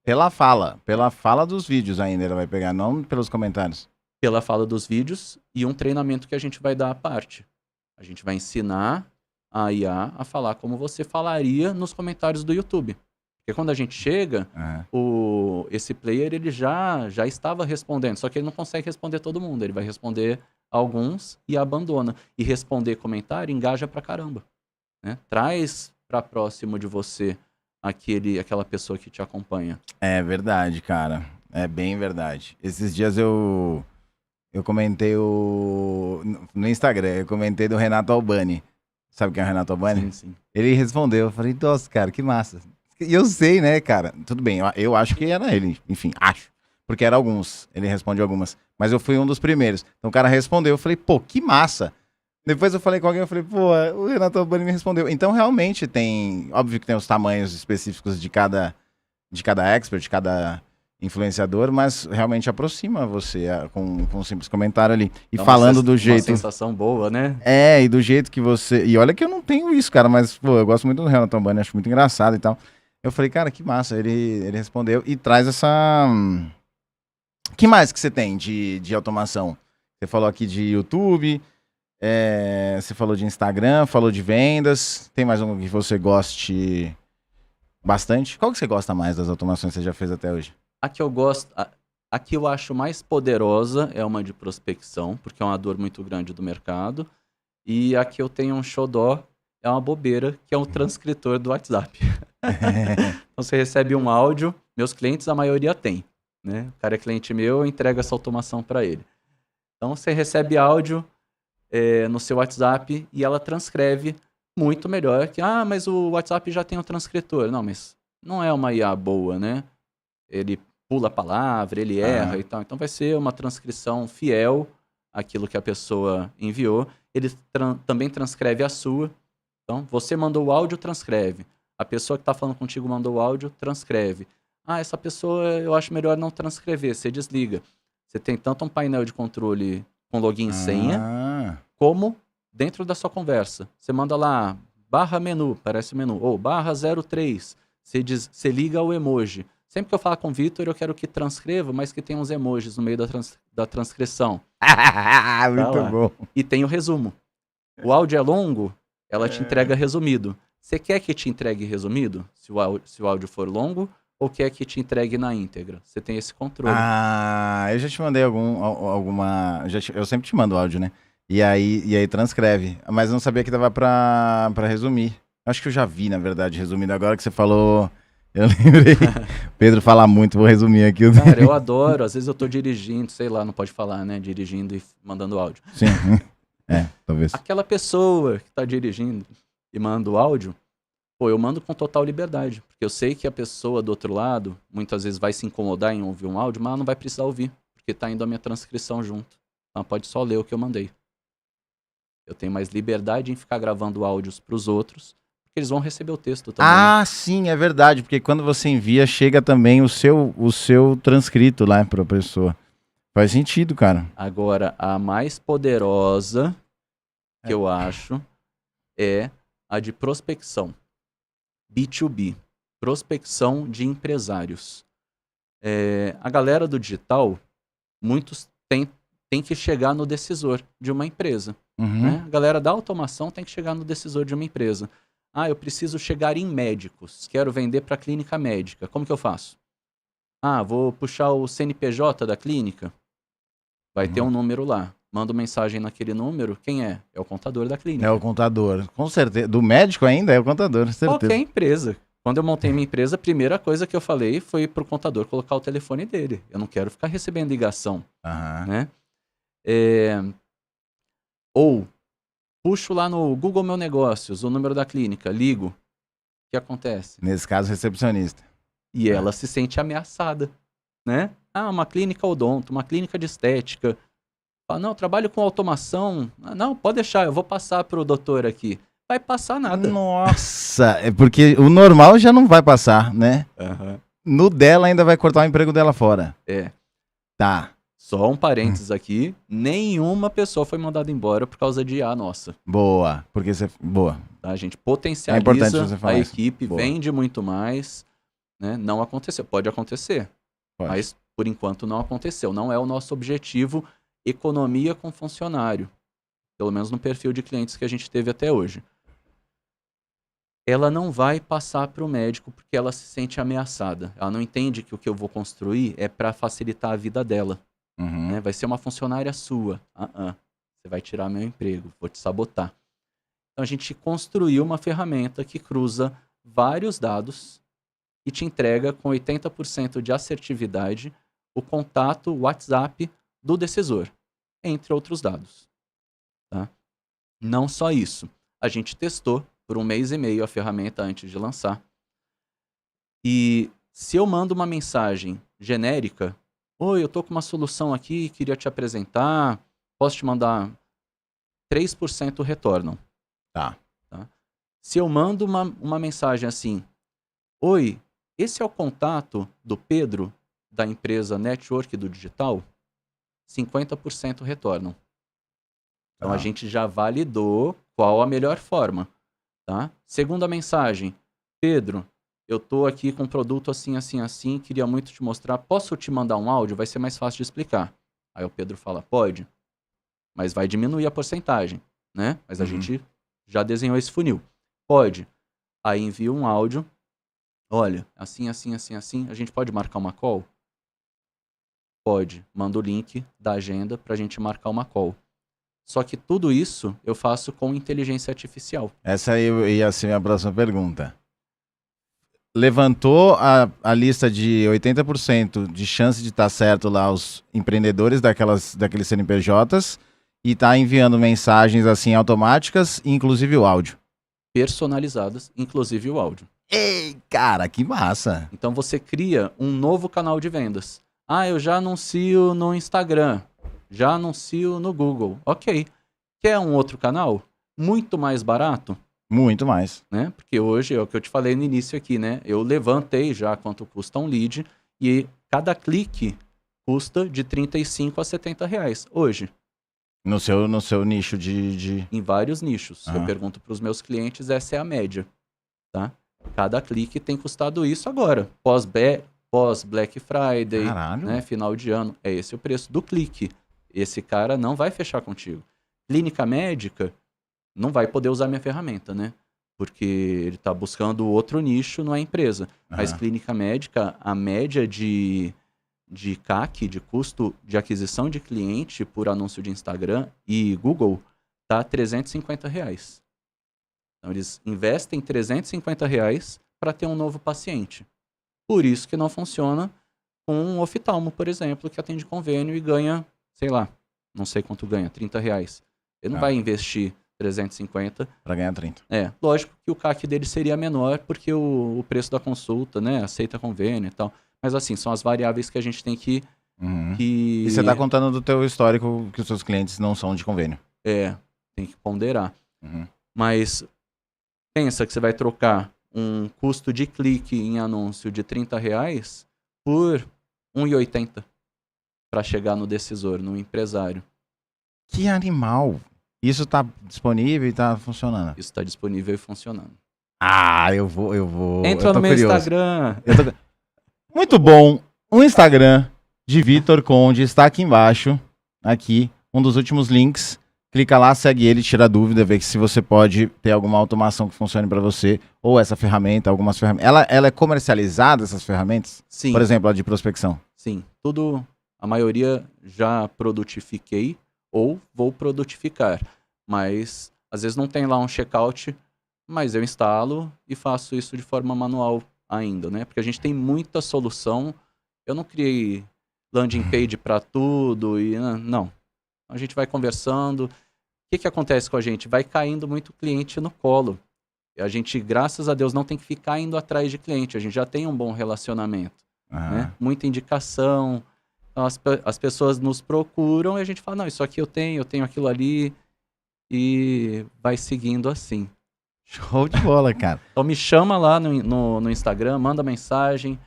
Pela fala dos vídeos ainda ele vai pegar, não pelos comentários.
Pela fala dos vídeos e um treinamento que a gente vai dar à parte. A gente vai ensinar a IA a falar como você falaria nos comentários do YouTube. Porque quando a gente chega, esse player ele já estava respondendo, só que ele não consegue responder todo mundo. Ele vai responder alguns e abandona. E responder comentário engaja pra caramba. Né? Traz pra próximo de você aquela pessoa que te acompanha.
É verdade, cara. É bem verdade. Esses dias eu comentei no Instagram, eu comentei do Renato Albani. Sabe quem é o Renato Albani?
Sim, sim.
Ele respondeu, eu falei, nossa, cara, que massa. E eu sei, né, cara, tudo bem, eu acho que era ele, enfim, acho. Porque era alguns, ele responde algumas. Mas eu fui um dos primeiros. Então o cara respondeu, eu falei, pô, que massa. Depois eu falei com alguém, eu falei, pô, o Renato Albani me respondeu. Então realmente tem, óbvio que tem os tamanhos específicos de cada expert, de cada influenciador, mas realmente aproxima você com um simples comentário ali. E falando do jeito...
Uma sensação boa, né?
E do jeito que você... E olha que eu não tenho isso, cara, mas, pô, eu gosto muito do Renato Albani, acho muito engraçado e tal. Eu falei, cara, que massa, ele respondeu e traz essa... Que mais que você tem de automação? Você falou aqui de YouTube, você falou de Instagram, falou de vendas, tem mais um que você goste bastante? Qual que você gosta mais das automações que você já fez até hoje?
A que eu gosto, a que eu acho mais poderosa é uma de prospecção, porque é uma dor muito grande do mercado. E a que eu tenho um xodó é uma bobeira, que é um transcritor do WhatsApp. Então você recebe um áudio, meus clientes a maioria tem, né? O cara é cliente meu, eu entrego essa automação para ele. Então você recebe áudio no seu WhatsApp e ela transcreve muito melhor que, mas o WhatsApp já tem um transcritor. Não, mas não é uma IA boa, né? Ele pula a palavra, ele erra e tal. Então vai ser uma transcrição fiel àquilo que a pessoa enviou. Ele também transcreve a sua. Então, você mandou o áudio, transcreve. A pessoa que está falando contigo mandou o áudio, transcreve. Essa pessoa eu acho melhor não transcrever, você desliga. Você tem tanto um painel de controle com login e senha, como dentro da sua conversa. Você manda lá, /menu, parece menu, ou /03, você liga o emoji. Sempre que eu falar com o Vitor, eu quero que transcreva, mas que tenha uns emojis no meio da transcrição.
Muito
lá.
bom.
E tem o resumo. O áudio é longo, ela te entrega resumido. Você quer que te entregue resumido? Se o áudio for longo, ou quer que te entregue na íntegra? Você tem esse controle.
Eu já te mandei alguma... eu sempre te mando áudio, né? E aí transcreve. Mas eu não sabia que dava pra resumir. Acho que eu já vi, na verdade, resumido. Agora que você falou, eu lembrei. Pedro fala muito, vou resumir aqui.
Cara, eu adoro. Às vezes eu tô dirigindo, sei lá, não pode falar, né? Dirigindo e mandando áudio.
Sim, talvez.
Aquela pessoa que tá dirigindo e manda o áudio, pô, eu mando com total liberdade. Porque eu sei que a pessoa do outro lado, muitas vezes vai se incomodar em ouvir um áudio, mas ela não vai precisar ouvir, porque tá indo a minha transcrição junto. Ela pode só ler o que eu mandei. Eu tenho mais liberdade em ficar gravando áudios pros outros, porque eles vão receber o texto também.
Ah, sim, é verdade, porque quando você envia, chega também o seu transcrito lá pra pessoa. Faz sentido, cara.
Agora, a mais poderosa que eu acho é a de prospecção. B2B. Prospecção de empresários. A galera do digital, muitos têm que chegar no decisor de uma empresa.
Uhum.
Né? A galera da automação tem que chegar no decisor de uma empresa. Eu preciso chegar em médicos. Quero vender para clínica médica. Como que eu faço? Vou puxar o CNPJ da clínica. Vai ter um número lá. Mando mensagem naquele número. Quem é? É o contador da clínica.
É o contador. Com certeza. Do médico ainda é o contador, certeza.
Qualquer empresa. Quando eu montei minha empresa, a primeira coisa que eu falei foi pro contador colocar o telefone dele. Eu não quero ficar recebendo ligação.
Aham.
Né? Ou puxo lá no Google Meu Negócios, o número da clínica, ligo. O que acontece?
Nesse caso, recepcionista.
E ela se sente ameaçada, né? Uma clínica odonto, uma clínica de estética. Fala, não, trabalho com automação. Não, pode deixar, eu vou passar pro doutor aqui. Vai passar nada.
Nossa, é porque o normal já não vai passar, né?
Uhum.
No dela ainda vai cortar o emprego dela fora. Tá.
Só um parênteses aqui, nenhuma pessoa foi mandada embora por causa de IA nossa.
Boa, porque você... Boa.
Tá? A gente potencializa
você falar
a
isso.
equipe,
Boa.
vende muito mais, né? Não aconteceu, pode acontecer, mas por enquanto não aconteceu. Não é o nosso objetivo, economia com funcionário, pelo menos no perfil de clientes que a gente teve até hoje. Ela não vai passar para o médico porque ela se sente ameaçada. Ela não entende que o que eu vou construir é para facilitar a vida dela.
Uhum.
Né? Vai ser uma funcionária sua. Você vai tirar meu emprego, vou te sabotar. Então a gente construiu uma ferramenta que cruza vários dados e te entrega com 80% de assertividade o contato WhatsApp do decisor, entre outros dados. Tá? Não só isso. A gente testou por 1 mês e meio a ferramenta antes de lançar. E se eu mando uma mensagem genérica, oi, eu tô com uma solução aqui, queria te apresentar, posso te mandar 3% retornam.
Tá.
Se eu mando uma mensagem assim, oi, esse é o contato do Pedro, da empresa Network do Digital, 50% retornam. Então a gente já validou qual a melhor forma. Tá? Segunda mensagem, Pedro, eu tô aqui com um produto assim, assim, assim, queria muito te mostrar, posso te mandar um áudio? Vai ser mais fácil de explicar. Aí o Pedro fala, pode, mas vai diminuir a porcentagem, né? Mas a gente já desenhou esse funil. Pode. Aí envia um áudio, olha, assim, assim, assim, assim, a gente pode marcar uma call? Pode. Manda o link da agenda pra gente marcar uma call. Só que tudo isso eu faço com inteligência artificial.
Essa aí ia ser a minha próxima pergunta. Levantou a lista de 80% de chance de estar certo lá os empreendedores daqueles CNPJs e tá enviando mensagens assim automáticas, inclusive o áudio.
Personalizadas, inclusive o áudio.
Ei, cara, que massa.
Então você cria um novo canal de vendas. Eu já anuncio no Instagram. Já anuncio no Google. Ok. Quer um outro canal? Muito mais barato?
Muito mais.
Né? Porque hoje, é o que eu te falei no início aqui, né? Eu levantei já quanto custa um lead e cada clique custa de 35 a 70 reais hoje.
No seu nicho de...
Em vários nichos. Eu pergunto para os meus clientes, essa é a média. Tá? Cada clique tem custado isso agora. pós Black Friday,
Caralho.
né, final de ano. É esse o preço do clique. Esse cara não vai fechar contigo. Clínica médica não vai poder usar minha ferramenta, né? Porque ele está buscando outro nicho, não é empresa. Mas
Aham.
clínica médica, a média de CAC, de custo de aquisição de cliente por anúncio de Instagram e Google, tá R$ 350. Então eles investem R$ 350 para ter um novo paciente. Por isso que não funciona com um oftalmo, por exemplo, que atende convênio e ganha, sei lá, não sei quanto ganha, R$ 30. Ele não vai investir 350.
Pra ganhar 30.
Lógico que o CAC dele seria menor porque o preço da consulta, né, aceita convênio e tal. Mas assim, são as variáveis que a gente tem que...
Uhum. E você tá contando do teu histórico que os seus clientes não são de convênio.
Tem que ponderar.
Uhum.
Mas pensa que você vai trocar um custo de clique em anúncio de R$ 30 por R$1,80 para chegar no decisor, no empresário.
Que animal! Isso tá disponível e tá funcionando.
Isso está disponível e funcionando.
Eu vou.
Entra
eu tô
no meu
curioso.
Instagram.
Muito bom. O Instagram de Vitor Conde está aqui embaixo. Aqui, um dos últimos links. Clica lá, segue ele, tira dúvida, vê que se você pode ter alguma automação que funcione para você, ou essa ferramenta, algumas ferramentas. Ela é comercializada, essas ferramentas?
Sim.
Por exemplo, a de prospecção.
Sim. A maioria já produtifiquei ou vou produtificar. Mas às vezes não tem lá um checkout, mas eu instalo e faço isso de forma manual ainda, né? Porque a gente tem muita solução. Eu não criei landing page para tudo e não. A gente vai conversando. O que acontece com a gente? Vai caindo muito cliente no colo. E a gente, graças a Deus, não tem que ficar indo atrás de cliente. A gente já tem um bom relacionamento. Né? Muita indicação. Então, as pessoas nos procuram e a gente fala, não, isso aqui eu tenho aquilo ali. E vai seguindo assim.
Show de bola, cara.
Então me chama lá no Instagram, manda mensagem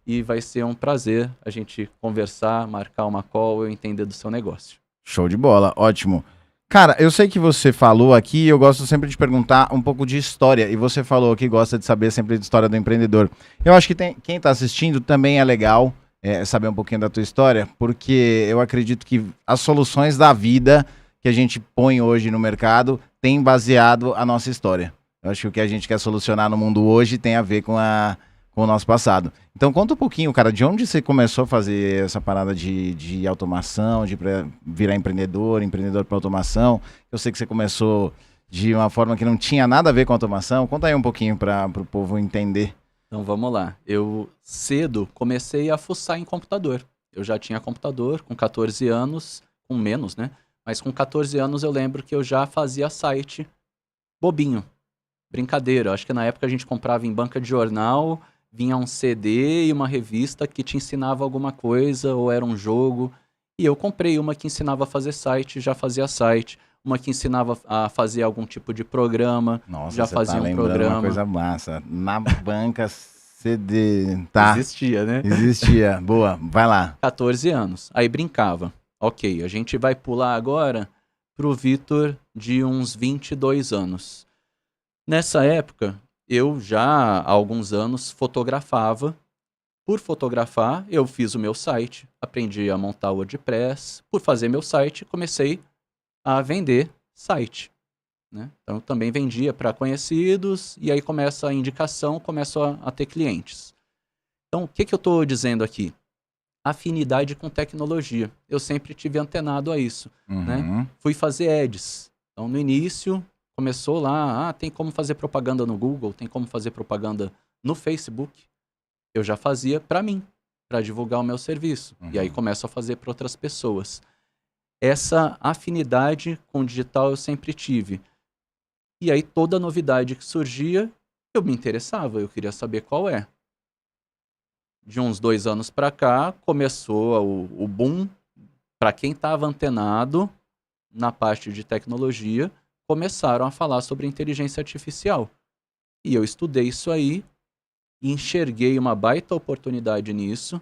e vai ser um prazer a gente conversar, marcar uma call, eu entender do seu negócio.
Show de bola, ótimo. Cara, eu sei que você falou aqui, eu gosto sempre de perguntar um pouco de história, e você falou que gosta de saber sempre de história do empreendedor. Eu acho que quem está assistindo também é legal saber um pouquinho da tua história, porque eu acredito que as soluções da vida que a gente põe hoje no mercado tem baseado a nossa história. Eu acho que o que a gente quer solucionar no mundo hoje tem a ver com o nosso passado. Então conta um pouquinho, cara, de onde você começou a fazer essa parada de automação, de virar empreendedor para automação. Eu sei que você começou de uma forma que não tinha nada a ver com automação. Conta aí um pouquinho para o povo entender.
Então vamos lá. Eu cedo comecei a fuçar em computador. Eu já tinha computador com 14 anos, com menos, né? Mas com 14 anos eu lembro que eu já fazia site bobinho. Brincadeira. Acho que na época a gente comprava em banca de jornal, vinha um CD e uma revista que te ensinava alguma coisa, ou era um jogo. E eu comprei uma que ensinava a fazer site, já fazia site. Uma que ensinava a fazer algum tipo de programa,
Nossa,
já fazia um programa.
Uma coisa massa. Na banca CD, tá?
Existia, né?
Existia. Boa, vai lá.
14 anos. Aí brincava. Ok, a gente vai pular agora pro Vitor de uns 22 anos. Nessa época, eu já há alguns anos fotografava. Por fotografar, eu fiz o meu site, aprendi a montar o WordPress. Por fazer meu site, comecei a vender site. Né? Então, eu também vendia para conhecidos e aí começa a indicação, começo a ter clientes. Então, o que eu estou dizendo aqui? Afinidade com tecnologia. Eu sempre tive antenado a isso. Né? Fui fazer ads. Então, no início, começou lá, tem como fazer propaganda no Google, tem como fazer propaganda no Facebook. Eu já fazia para mim, para divulgar o meu serviço. E aí começo a fazer para outras pessoas. Essa afinidade com o digital eu sempre tive. E aí toda novidade que surgia, eu me interessava, eu queria saber qual é. De uns 2 anos para cá, começou o boom. Para quem estava antenado na parte de tecnologia, começaram a falar sobre inteligência artificial. E eu estudei isso aí, enxerguei uma baita oportunidade nisso.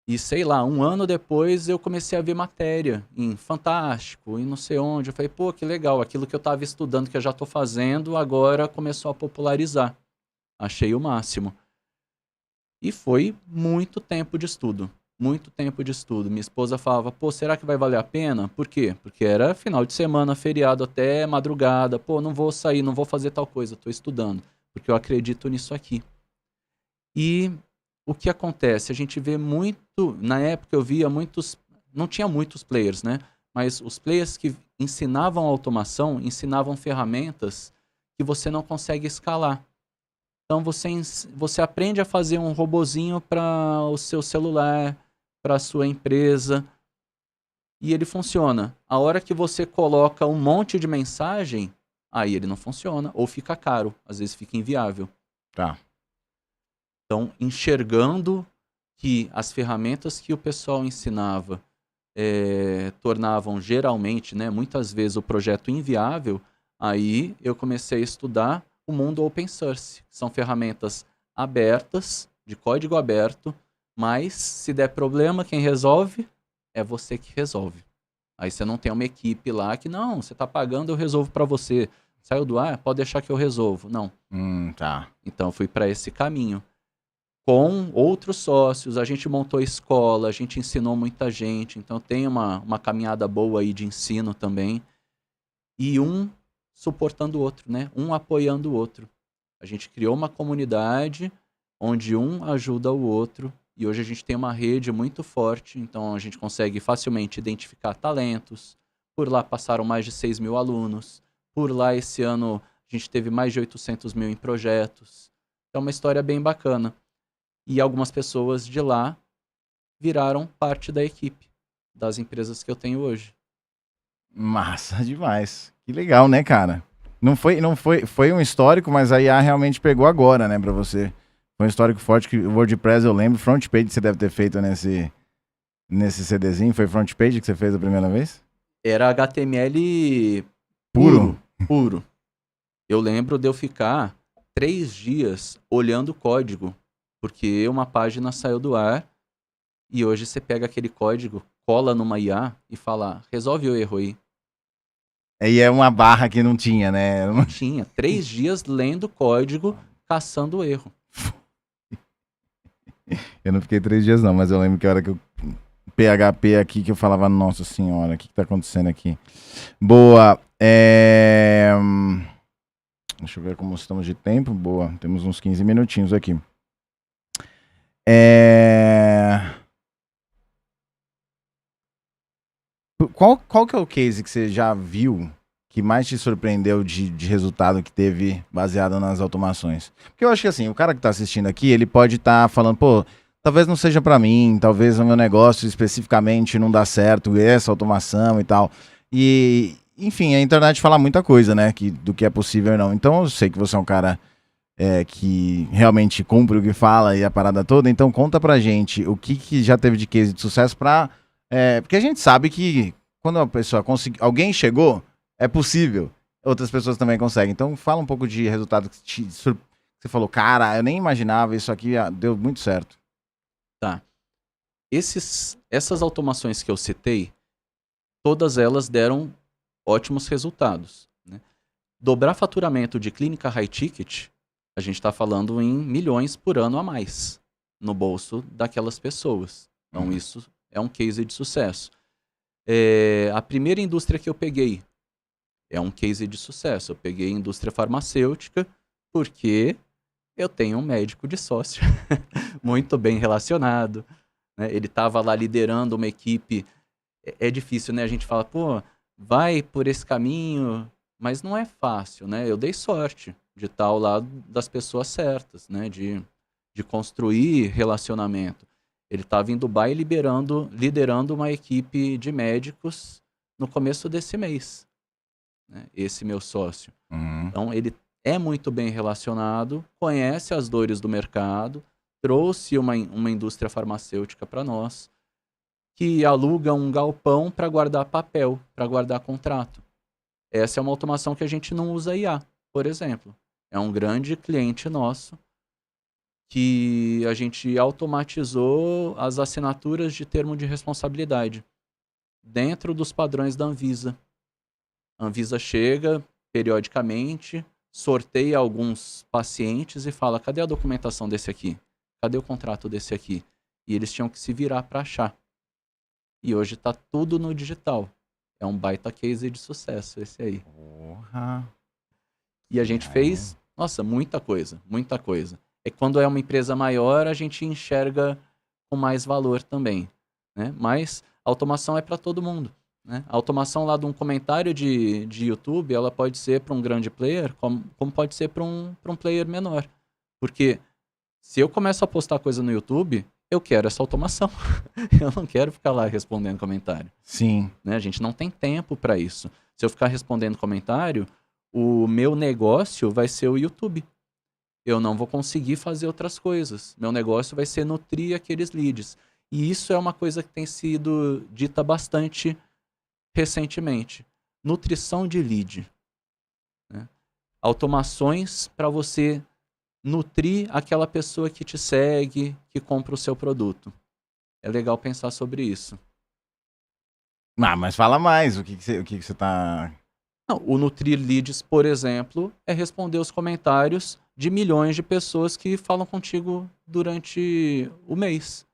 E sei lá, 1 ano depois eu comecei a ver matéria em Fantástico, em não sei onde. Eu falei, pô, que legal, aquilo que eu estava estudando, que eu já estou fazendo, agora começou a popularizar. Achei o máximo. E foi muito tempo de estudo. Muito tempo de estudo. Minha esposa falava, pô, será que vai valer a pena? Por quê? Porque era final de semana, feriado até madrugada. Pô, não vou sair, não vou fazer tal coisa, tô estudando. Porque eu acredito nisso aqui. E o que acontece? A gente vê muito... Na época eu via muitos... Não tinha muitos players, né? Mas os players que ensinavam automação, ensinavam ferramentas que você não consegue escalar. Então você aprende a fazer um robozinho para o seu celular, para a sua empresa, e ele funciona. A hora que você coloca um monte de mensagem, aí ele não funciona, ou fica caro, às vezes fica inviável.
Tá.
Então, enxergando que as ferramentas que o pessoal ensinava tornavam geralmente, né, muitas vezes, o projeto inviável, aí eu comecei a estudar o mundo open source. São ferramentas abertas, de código aberto, mas se der problema, quem resolve é você que resolve. Aí você não tem uma equipe lá que, não, você está pagando, eu resolvo para você. Saiu do ar? Pode deixar que eu resolvo. Não.
Tá.
Então eu fui para esse caminho. Com outros sócios, a gente montou escola, a gente ensinou muita gente, então tem uma caminhada boa aí de ensino também. E um suportando o outro, né? Um apoiando o outro. A gente criou uma comunidade onde um ajuda o outro e hoje a gente tem uma rede muito forte, então a gente consegue facilmente identificar talentos. Por lá passaram mais de 6 mil alunos. Por lá esse ano a gente teve mais de 800 mil em projetos. É uma história bem bacana. E algumas pessoas de lá viraram parte da equipe das empresas que eu tenho hoje.
Massa demais. Que legal, né, cara? Foi um histórico, mas a IA realmente pegou agora, né, pra você. Foi um histórico forte que o WordPress, eu lembro, front page você deve ter feito nesse CDzinho. Foi front page que você fez a primeira vez?
Era HTML
Puro?
puro. Eu lembro de eu ficar 3 dias olhando o código, porque uma página saiu do ar e hoje você pega aquele código, cola numa IA e fala, resolve o erro aí.
Aí é uma barra que não tinha, né?
Não tinha. 3 dias lendo código, caçando o erro.
Eu não fiquei 3 dias não, mas eu lembro que a hora que eu... PHP aqui, que eu falava, nossa senhora, o que tá acontecendo aqui? Boa. Deixa eu ver como estamos de tempo. Boa, temos uns 15 minutinhos aqui. Qual que é o case que você já viu que mais te surpreendeu de resultado que teve baseado nas automações? Porque eu acho que assim, o cara que tá assistindo aqui, ele pode estar falando, pô, talvez não seja para mim, talvez o meu negócio especificamente não dá certo, essa automação e tal. E, enfim, a internet fala muita coisa, né, do que é possível ou não. Então eu sei que você é um cara que realmente cumpre o que fala e a parada toda. Então conta pra gente o que já teve de case de sucesso porque a gente sabe que quando a pessoa alguém chegou, é possível. Outras pessoas também conseguem. Então fala um pouco de resultado que você falou, cara, eu nem imaginava, isso aqui deu muito certo.
Tá. Essas automações que eu citei, todas elas deram ótimos resultados, né? Dobrar faturamento de clínica high ticket, a gente está falando em milhões por ano a mais no bolso daquelas pessoas. Então isso é um case de sucesso. A primeira indústria que eu peguei é um case de sucesso. Eu peguei a indústria farmacêutica porque eu tenho um médico de sócio muito bem relacionado, né? Ele estava lá liderando uma equipe. É difícil, né? A gente fala, pô, vai por esse caminho, mas não é fácil, né? Eu dei sorte de estar ao lado das pessoas certas, né? De construir relacionamento. Ele estava em Dubai liderando uma equipe de médicos no começo desse mês, né? Esse meu sócio. Então, ele é muito bem relacionado, conhece as dores do mercado, trouxe uma indústria farmacêutica para nós, que aluga um galpão para guardar papel, para guardar contrato. Essa é uma automação que a gente não usa IA, por exemplo. É um grande cliente nosso que a gente automatizou as assinaturas de termo de responsabilidade dentro dos padrões da Anvisa. A Anvisa chega periodicamente, sorteia alguns pacientes e fala, cadê a documentação desse aqui? cadê o contrato desse aqui? E eles tinham que se virar para achar. E hoje tá tudo no digital. É um baita case de sucesso esse aí.
Porra.
E a gente fez, nossa, muita coisa, muita coisa. É que quando é uma empresa maior, a gente enxerga com mais valor também, né? Mas a automação é para todo mundo, né? A automação lá de um comentário de YouTube, ela pode ser para um grande player, como pode ser para um player menor. Porque se eu começo a postar coisa no YouTube, eu quero essa automação. Eu não quero ficar lá respondendo comentário.
Sim.
Né? A gente não tem tempo para isso. Se eu ficar respondendo comentário, o meu negócio vai ser o YouTube. Eu não vou conseguir fazer outras coisas. Meu negócio vai ser nutrir aqueles leads. E isso é uma coisa que tem sido dita bastante recentemente. Nutrição de lead. Né? Automações para você nutrir aquela pessoa que te segue, que compra o seu produto. É legal pensar sobre isso.
Mas fala mais, o que você tá...
Não, o nutrir leads, por exemplo, é responder os comentários de milhões de pessoas que falam contigo durante o mês.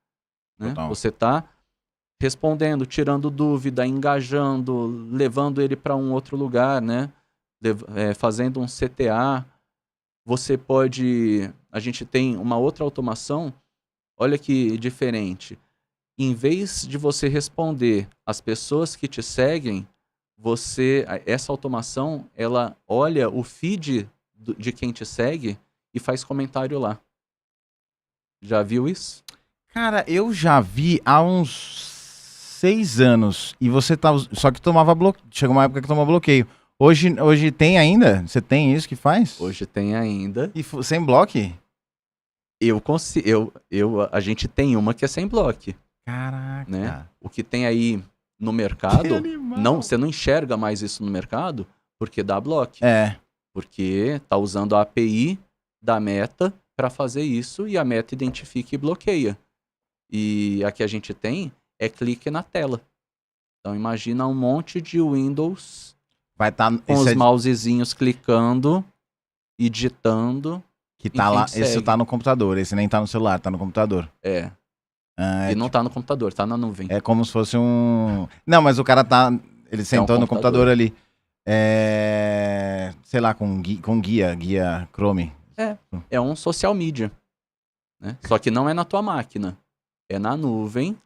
Né? Você está respondendo, tirando dúvida, engajando, levando ele para um outro lugar, né? Fazendo um CTA. Você pode... A gente tem uma outra automação, olha que diferente. Em vez de você responder as pessoas que te seguem, essa automação, ela olha o feed de quem te segue e faz comentário lá. Já viu isso?
Cara, eu já vi há uns 6 anos. E você tá... Só que tomava bloqueio. Chegou uma época que tomava bloqueio. Hoje tem ainda? Você tem isso que faz?
Hoje tem ainda.
E sem bloco?
A gente tem uma que é sem bloco.
Caraca.
Né? O que tem aí no mercado, você não enxerga mais isso no mercado porque dá bloco. Porque tá usando a API da Meta para fazer isso e a Meta identifica e bloqueia. E a que a gente tem é clique na tela. Então imagina um monte de Windows
vai tá,
com os mousezinhos clicando e digitando.
Que tá lá, esse tá no computador, esse nem tá no celular, tá no computador.
E não tá no computador, tá na nuvem.
É como se fosse um... Não, mas o cara tá... Ele sentou no computador ali. Sei lá, com guia Chrome.
É um social media. Né? Só que não é na tua máquina. É na nuvem.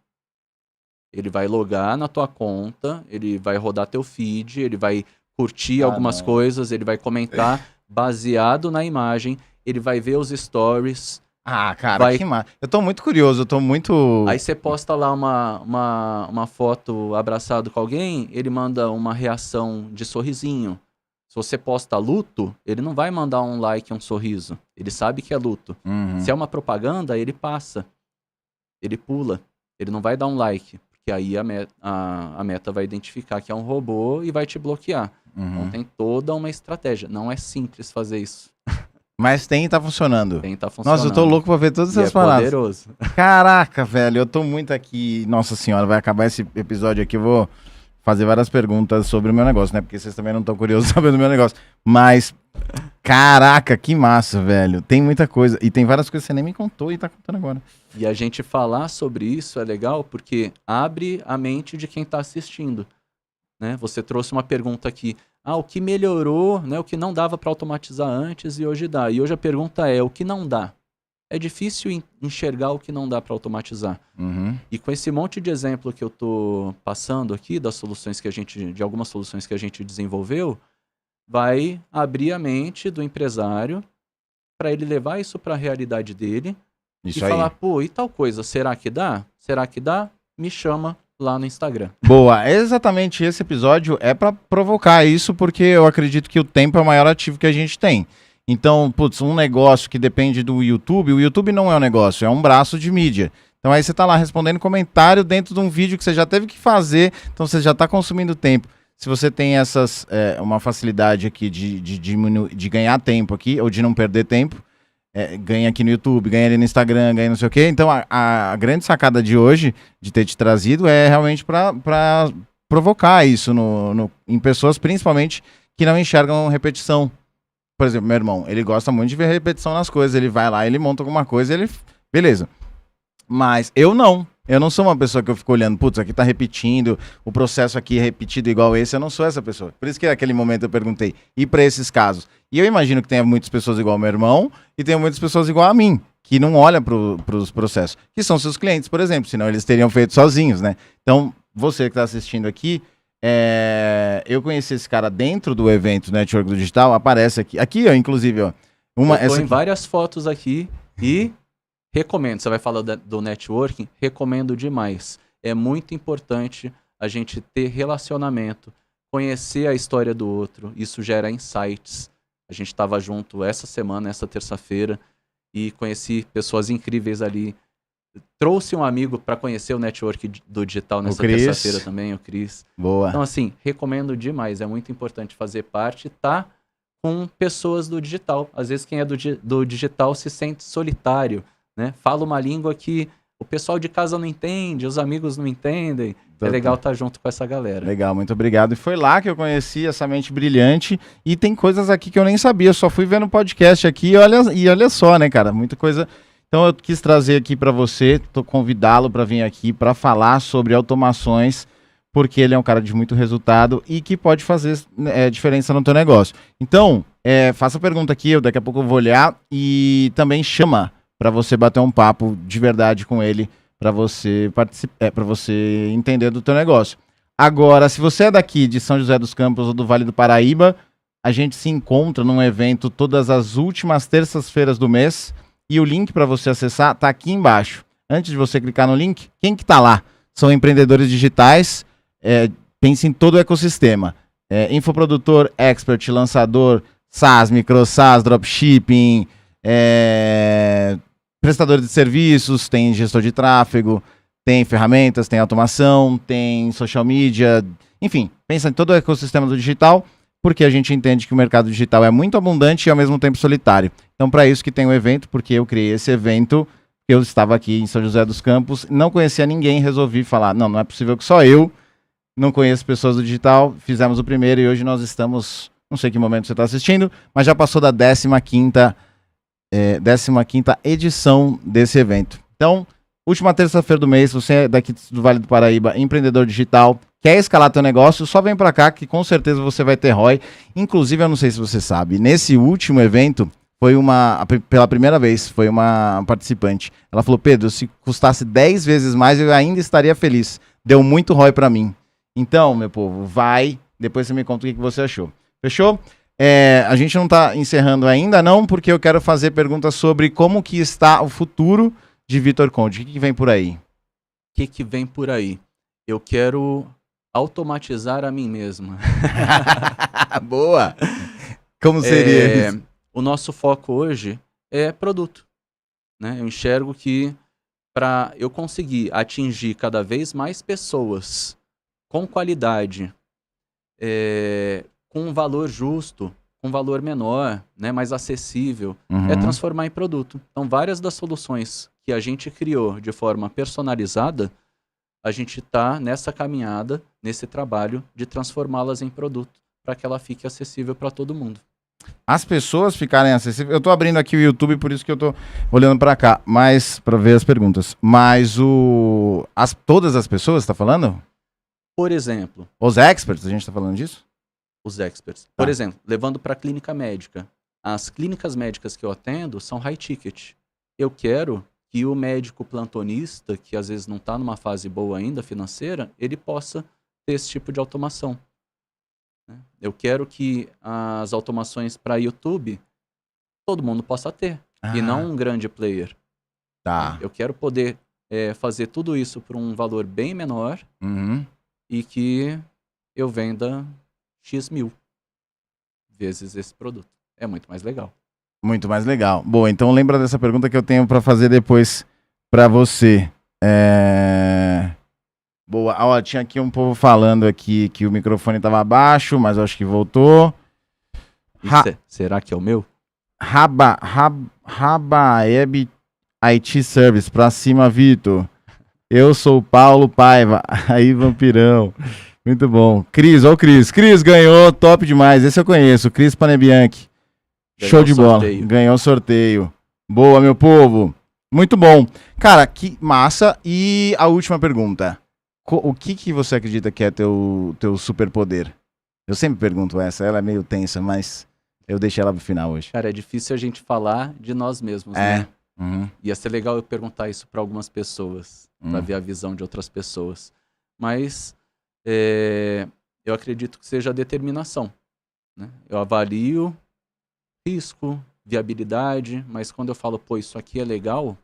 Ele vai logar na tua conta, ele vai rodar teu feed, ele vai curtir algumas coisas, ele vai comentar baseado na imagem, ele vai ver os stories...
cara, que massa. Eu tô muito curioso, eu tô muito...
Aí você posta lá uma foto abraçado com alguém, ele manda uma reação de sorrisinho. Se você posta luto, ele não vai mandar um like, um sorriso. Ele sabe que é luto. Se é uma propaganda, ele passa. Ele pula. Ele não vai dar um like. Porque aí a Meta vai identificar que é um robô e vai te bloquear. Então tem toda uma estratégia. Não é simples fazer isso.
Mas tá funcionando.
Tá funcionando.
Nossa, eu tô louco pra ver todas essas paradas.
Poderoso.
Caraca, velho, eu tô muito aqui. Nossa senhora, vai acabar esse episódio aqui, eu vou fazer várias perguntas sobre o meu negócio, né? Porque vocês também não estão curiosos sabendo do meu negócio. Mas, caraca, que massa, velho. Tem muita coisa. E tem várias coisas que você nem me contou e tá contando agora.
E a gente falar sobre isso é legal porque abre a mente de quem tá assistindo. Né? Você trouxe uma pergunta aqui. O que melhorou, né? O que não dava para automatizar antes e hoje dá. E hoje a pergunta é, o que não dá? É difícil enxergar o que não dá para automatizar. E com esse monte de exemplo que eu tô passando aqui, das soluções de algumas soluções que a gente desenvolveu, vai abrir a mente do empresário para ele levar isso para a realidade dele e falar, pô, e tal coisa, será que dá? Será que dá? Me chama lá no Instagram.
Boa, exatamente esse episódio é para provocar isso, porque eu acredito que o tempo é o maior ativo que a gente tem. Então, putz, um negócio que depende do YouTube, o YouTube não é um negócio, é um braço de mídia. Então aí você tá lá respondendo comentário dentro de um vídeo que você já teve que fazer, então você já tá consumindo tempo. Se você tem uma facilidade aqui de ganhar tempo aqui, ou de não perder tempo, ganha aqui no YouTube, ganha ali no Instagram, ganha não sei o quê. Então a grande sacada de hoje, de ter te trazido, é realmente para provocar isso em pessoas, principalmente, que não enxergam repetição. Por exemplo, meu irmão, ele gosta muito de ver repetição nas coisas. Ele vai lá, ele monta alguma coisa, ele Beleza. Mas eu não sou uma pessoa que eu fico olhando, putz, aqui tá repetindo, o processo aqui é repetido igual esse, eu não sou essa pessoa. Por isso que naquele momento eu perguntei, e para esses casos? E eu imagino que tenha muitas pessoas igual ao meu irmão e tenha muitas pessoas igual a mim, que não olham pros processos, que são seus clientes, por exemplo, senão eles teriam feito sozinhos, né? Então, você que tá assistindo aqui, eu conheci esse cara dentro do evento Network do Digital, aparece aqui, ó, inclusive, ó.
Eu tô em várias fotos aqui e recomendo. Você vai falar do networking? Recomendo demais. É muito importante a gente ter relacionamento, conhecer a história do outro. Isso gera insights. A gente estava junto essa semana, essa terça-feira, e conheci pessoas incríveis ali. Trouxe um amigo para conhecer o network do digital nessa terça-feira também, o Cris.
Boa.
Então, assim, recomendo demais. É muito importante fazer parte, tá? Com pessoas do digital. Às vezes quem é do digital se sente solitário, né? Fala uma língua que o pessoal de casa não entende, os amigos não entendem. É legal estar junto com essa galera.
Legal, muito obrigado. E foi lá que eu conheci essa mente brilhante. E tem coisas aqui que eu nem sabia, eu só fui vendo podcast aqui e olha só, né, cara? Muita coisa. Então eu quis trazer aqui para você, convidá-lo para vir aqui para falar sobre automações, porque ele é um cara de muito resultado e que pode fazer diferença no teu negócio. Então, faça a pergunta aqui, daqui a pouco eu vou olhar e também chama para você bater um papo de verdade com ele, para você participar, para você entender do teu negócio. Agora, se você é daqui de São José dos Campos ou do Vale do Paraíba, a gente se encontra num evento todas as últimas terças-feiras do mês e o link para você acessar tá aqui embaixo. Antes de você clicar no link, quem que tá lá? São empreendedores digitais. Pense em todo o ecossistema. Infoprodutor, expert, lançador, SaaS, micro SaaS, dropshipping, prestador de serviços, tem gestor de tráfego, tem ferramentas, tem automação, tem social media, enfim, pensa em todo o ecossistema do digital, porque a gente entende que o mercado digital é muito abundante e ao mesmo tempo solitário. Então, para isso que tem o evento, porque eu criei esse evento, eu estava aqui em São José dos Campos, não conhecia ninguém, resolvi falar, não é possível que só eu não conheço pessoas do digital, fizemos o primeiro e hoje nós estamos, não sei que momento você está assistindo, mas já passou da 15ª edição desse evento. Então, última terça-feira do mês, você é daqui do Vale do Paraíba, empreendedor digital, quer escalar teu negócio, só vem para cá que com certeza você vai ter ROI. Inclusive, eu não sei se você sabe, nesse último evento, pela primeira vez, foi uma participante. Ela falou, Pedro, se custasse 10 vezes mais, eu ainda estaria feliz. Deu muito ROI para mim. Então, meu povo, vai, depois você me conta o que você achou. Fechou? A gente não está encerrando ainda não, porque eu quero fazer perguntas sobre como que está o futuro de Vitor Conde. O que vem por aí?
O que vem por aí? Eu quero automatizar a mim mesmo.
Boa! Como seria isso?
O nosso foco hoje é produto, né? Eu enxergo que para eu conseguir atingir cada vez mais pessoas com qualidade, com um valor justo, com um valor menor, né, mais acessível, é transformar em produto. Então, várias das soluções que a gente criou de forma personalizada, a gente está nessa caminhada, nesse trabalho de transformá-las em produto, para que ela fique acessível para todo mundo.
As pessoas ficarem acessíveis. Eu tô abrindo aqui o YouTube, por isso que eu tô olhando para cá, mas para ver as perguntas. Mas todas as pessoas, tá falando?
Por exemplo,
os experts, a gente tá falando disso?
Os experts. Por exemplo, levando para a clínica médica. As clínicas médicas que eu atendo são high ticket. Eu quero que o médico plantonista, que às vezes não está numa fase boa ainda financeira, ele possa ter esse tipo de automação. Eu quero que as automações para YouTube todo mundo possa ter, e não um grande player.
Tá.
Eu quero poder fazer tudo isso por um valor bem menor e que eu venda X mil vezes esse produto. É muito mais legal. Muito mais legal.
Bom, então lembra dessa pergunta que eu tenho para fazer depois para você. Boa. Ó, tinha aqui um povo falando aqui que o microfone estava baixo, mas eu acho que voltou.
Será que é o meu?
Rabaeb IT Service, pra cima, Vitor. Eu sou o Paulo Paiva. Aí, vampirão. Muito bom. Cris, ó o Cris. Cris ganhou, top demais. Esse eu conheço, Cris Panebianchi. Show de bola. Ganhou o sorteio. Boa, meu povo. Muito bom. Cara, que massa. E a última pergunta. O que você acredita que é teu superpoder? Eu sempre pergunto essa, ela é meio tensa, mas eu deixei ela pro final hoje.
Cara, é difícil a gente falar de nós mesmos, né?
Uhum.
Ia ser legal eu perguntar isso para algumas pessoas, para ver a visão de outras pessoas. Mas eu acredito que seja a determinação, né? Eu avalio risco, viabilidade, mas quando eu falo, pô, isso aqui é legal,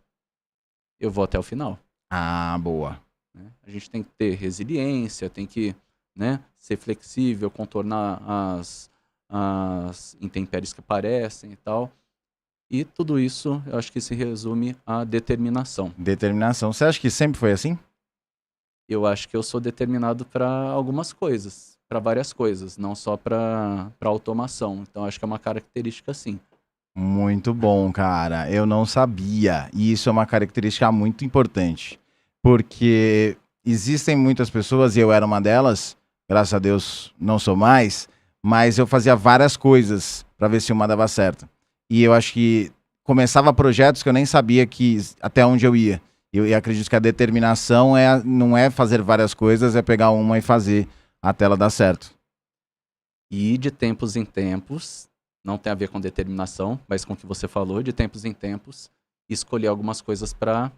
eu vou até o final.
Ah, boa.
Né? A gente tem que ter resiliência, tem que, né, ser flexível, contornar as intempéries que aparecem e tal. E tudo isso, eu acho que se resume à determinação.
Determinação. Você acha que sempre foi assim?
Eu acho que eu sou determinado para algumas coisas, para várias coisas, não só para automação. Então, acho que é uma característica sim.
Muito bom, cara. Eu não sabia. E isso é uma característica muito importante. Porque existem muitas pessoas, e eu era uma delas, graças a Deus não sou mais, mas eu fazia várias coisas para ver se uma dava certo. E eu acho que começava projetos que eu nem sabia até onde eu ia. Eu acredito que a determinação não é fazer várias coisas, é pegar uma e fazer até ela dar certo.
E de tempos em tempos, não tem a ver com determinação, mas com o que você falou, de tempos em tempos, escolher algumas coisas para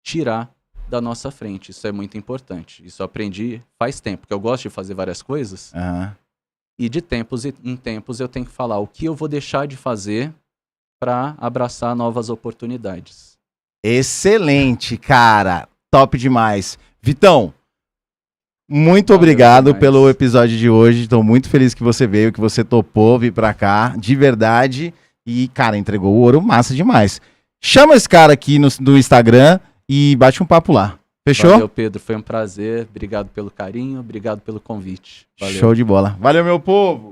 tirar da nossa frente. Isso é muito importante. Isso eu aprendi faz tempo, porque eu gosto de fazer várias coisas.
Uhum.
E de tempos em tempos eu tenho que falar o que eu vou deixar de fazer para abraçar novas oportunidades.
Excelente, cara. Top demais. Vitão, muito
Valeu
obrigado
demais.
pelo episódio de hoje. Estou muito feliz que você veio, que você topou vir pra cá, de verdade. E, cara, entregou o ouro massa demais. Chama esse cara aqui no Instagram e bate um papo lá. Fechou?
Valeu, Pedro. Foi um prazer. Obrigado pelo carinho, obrigado pelo convite. Valeu.
Show de bola. Valeu, meu povo.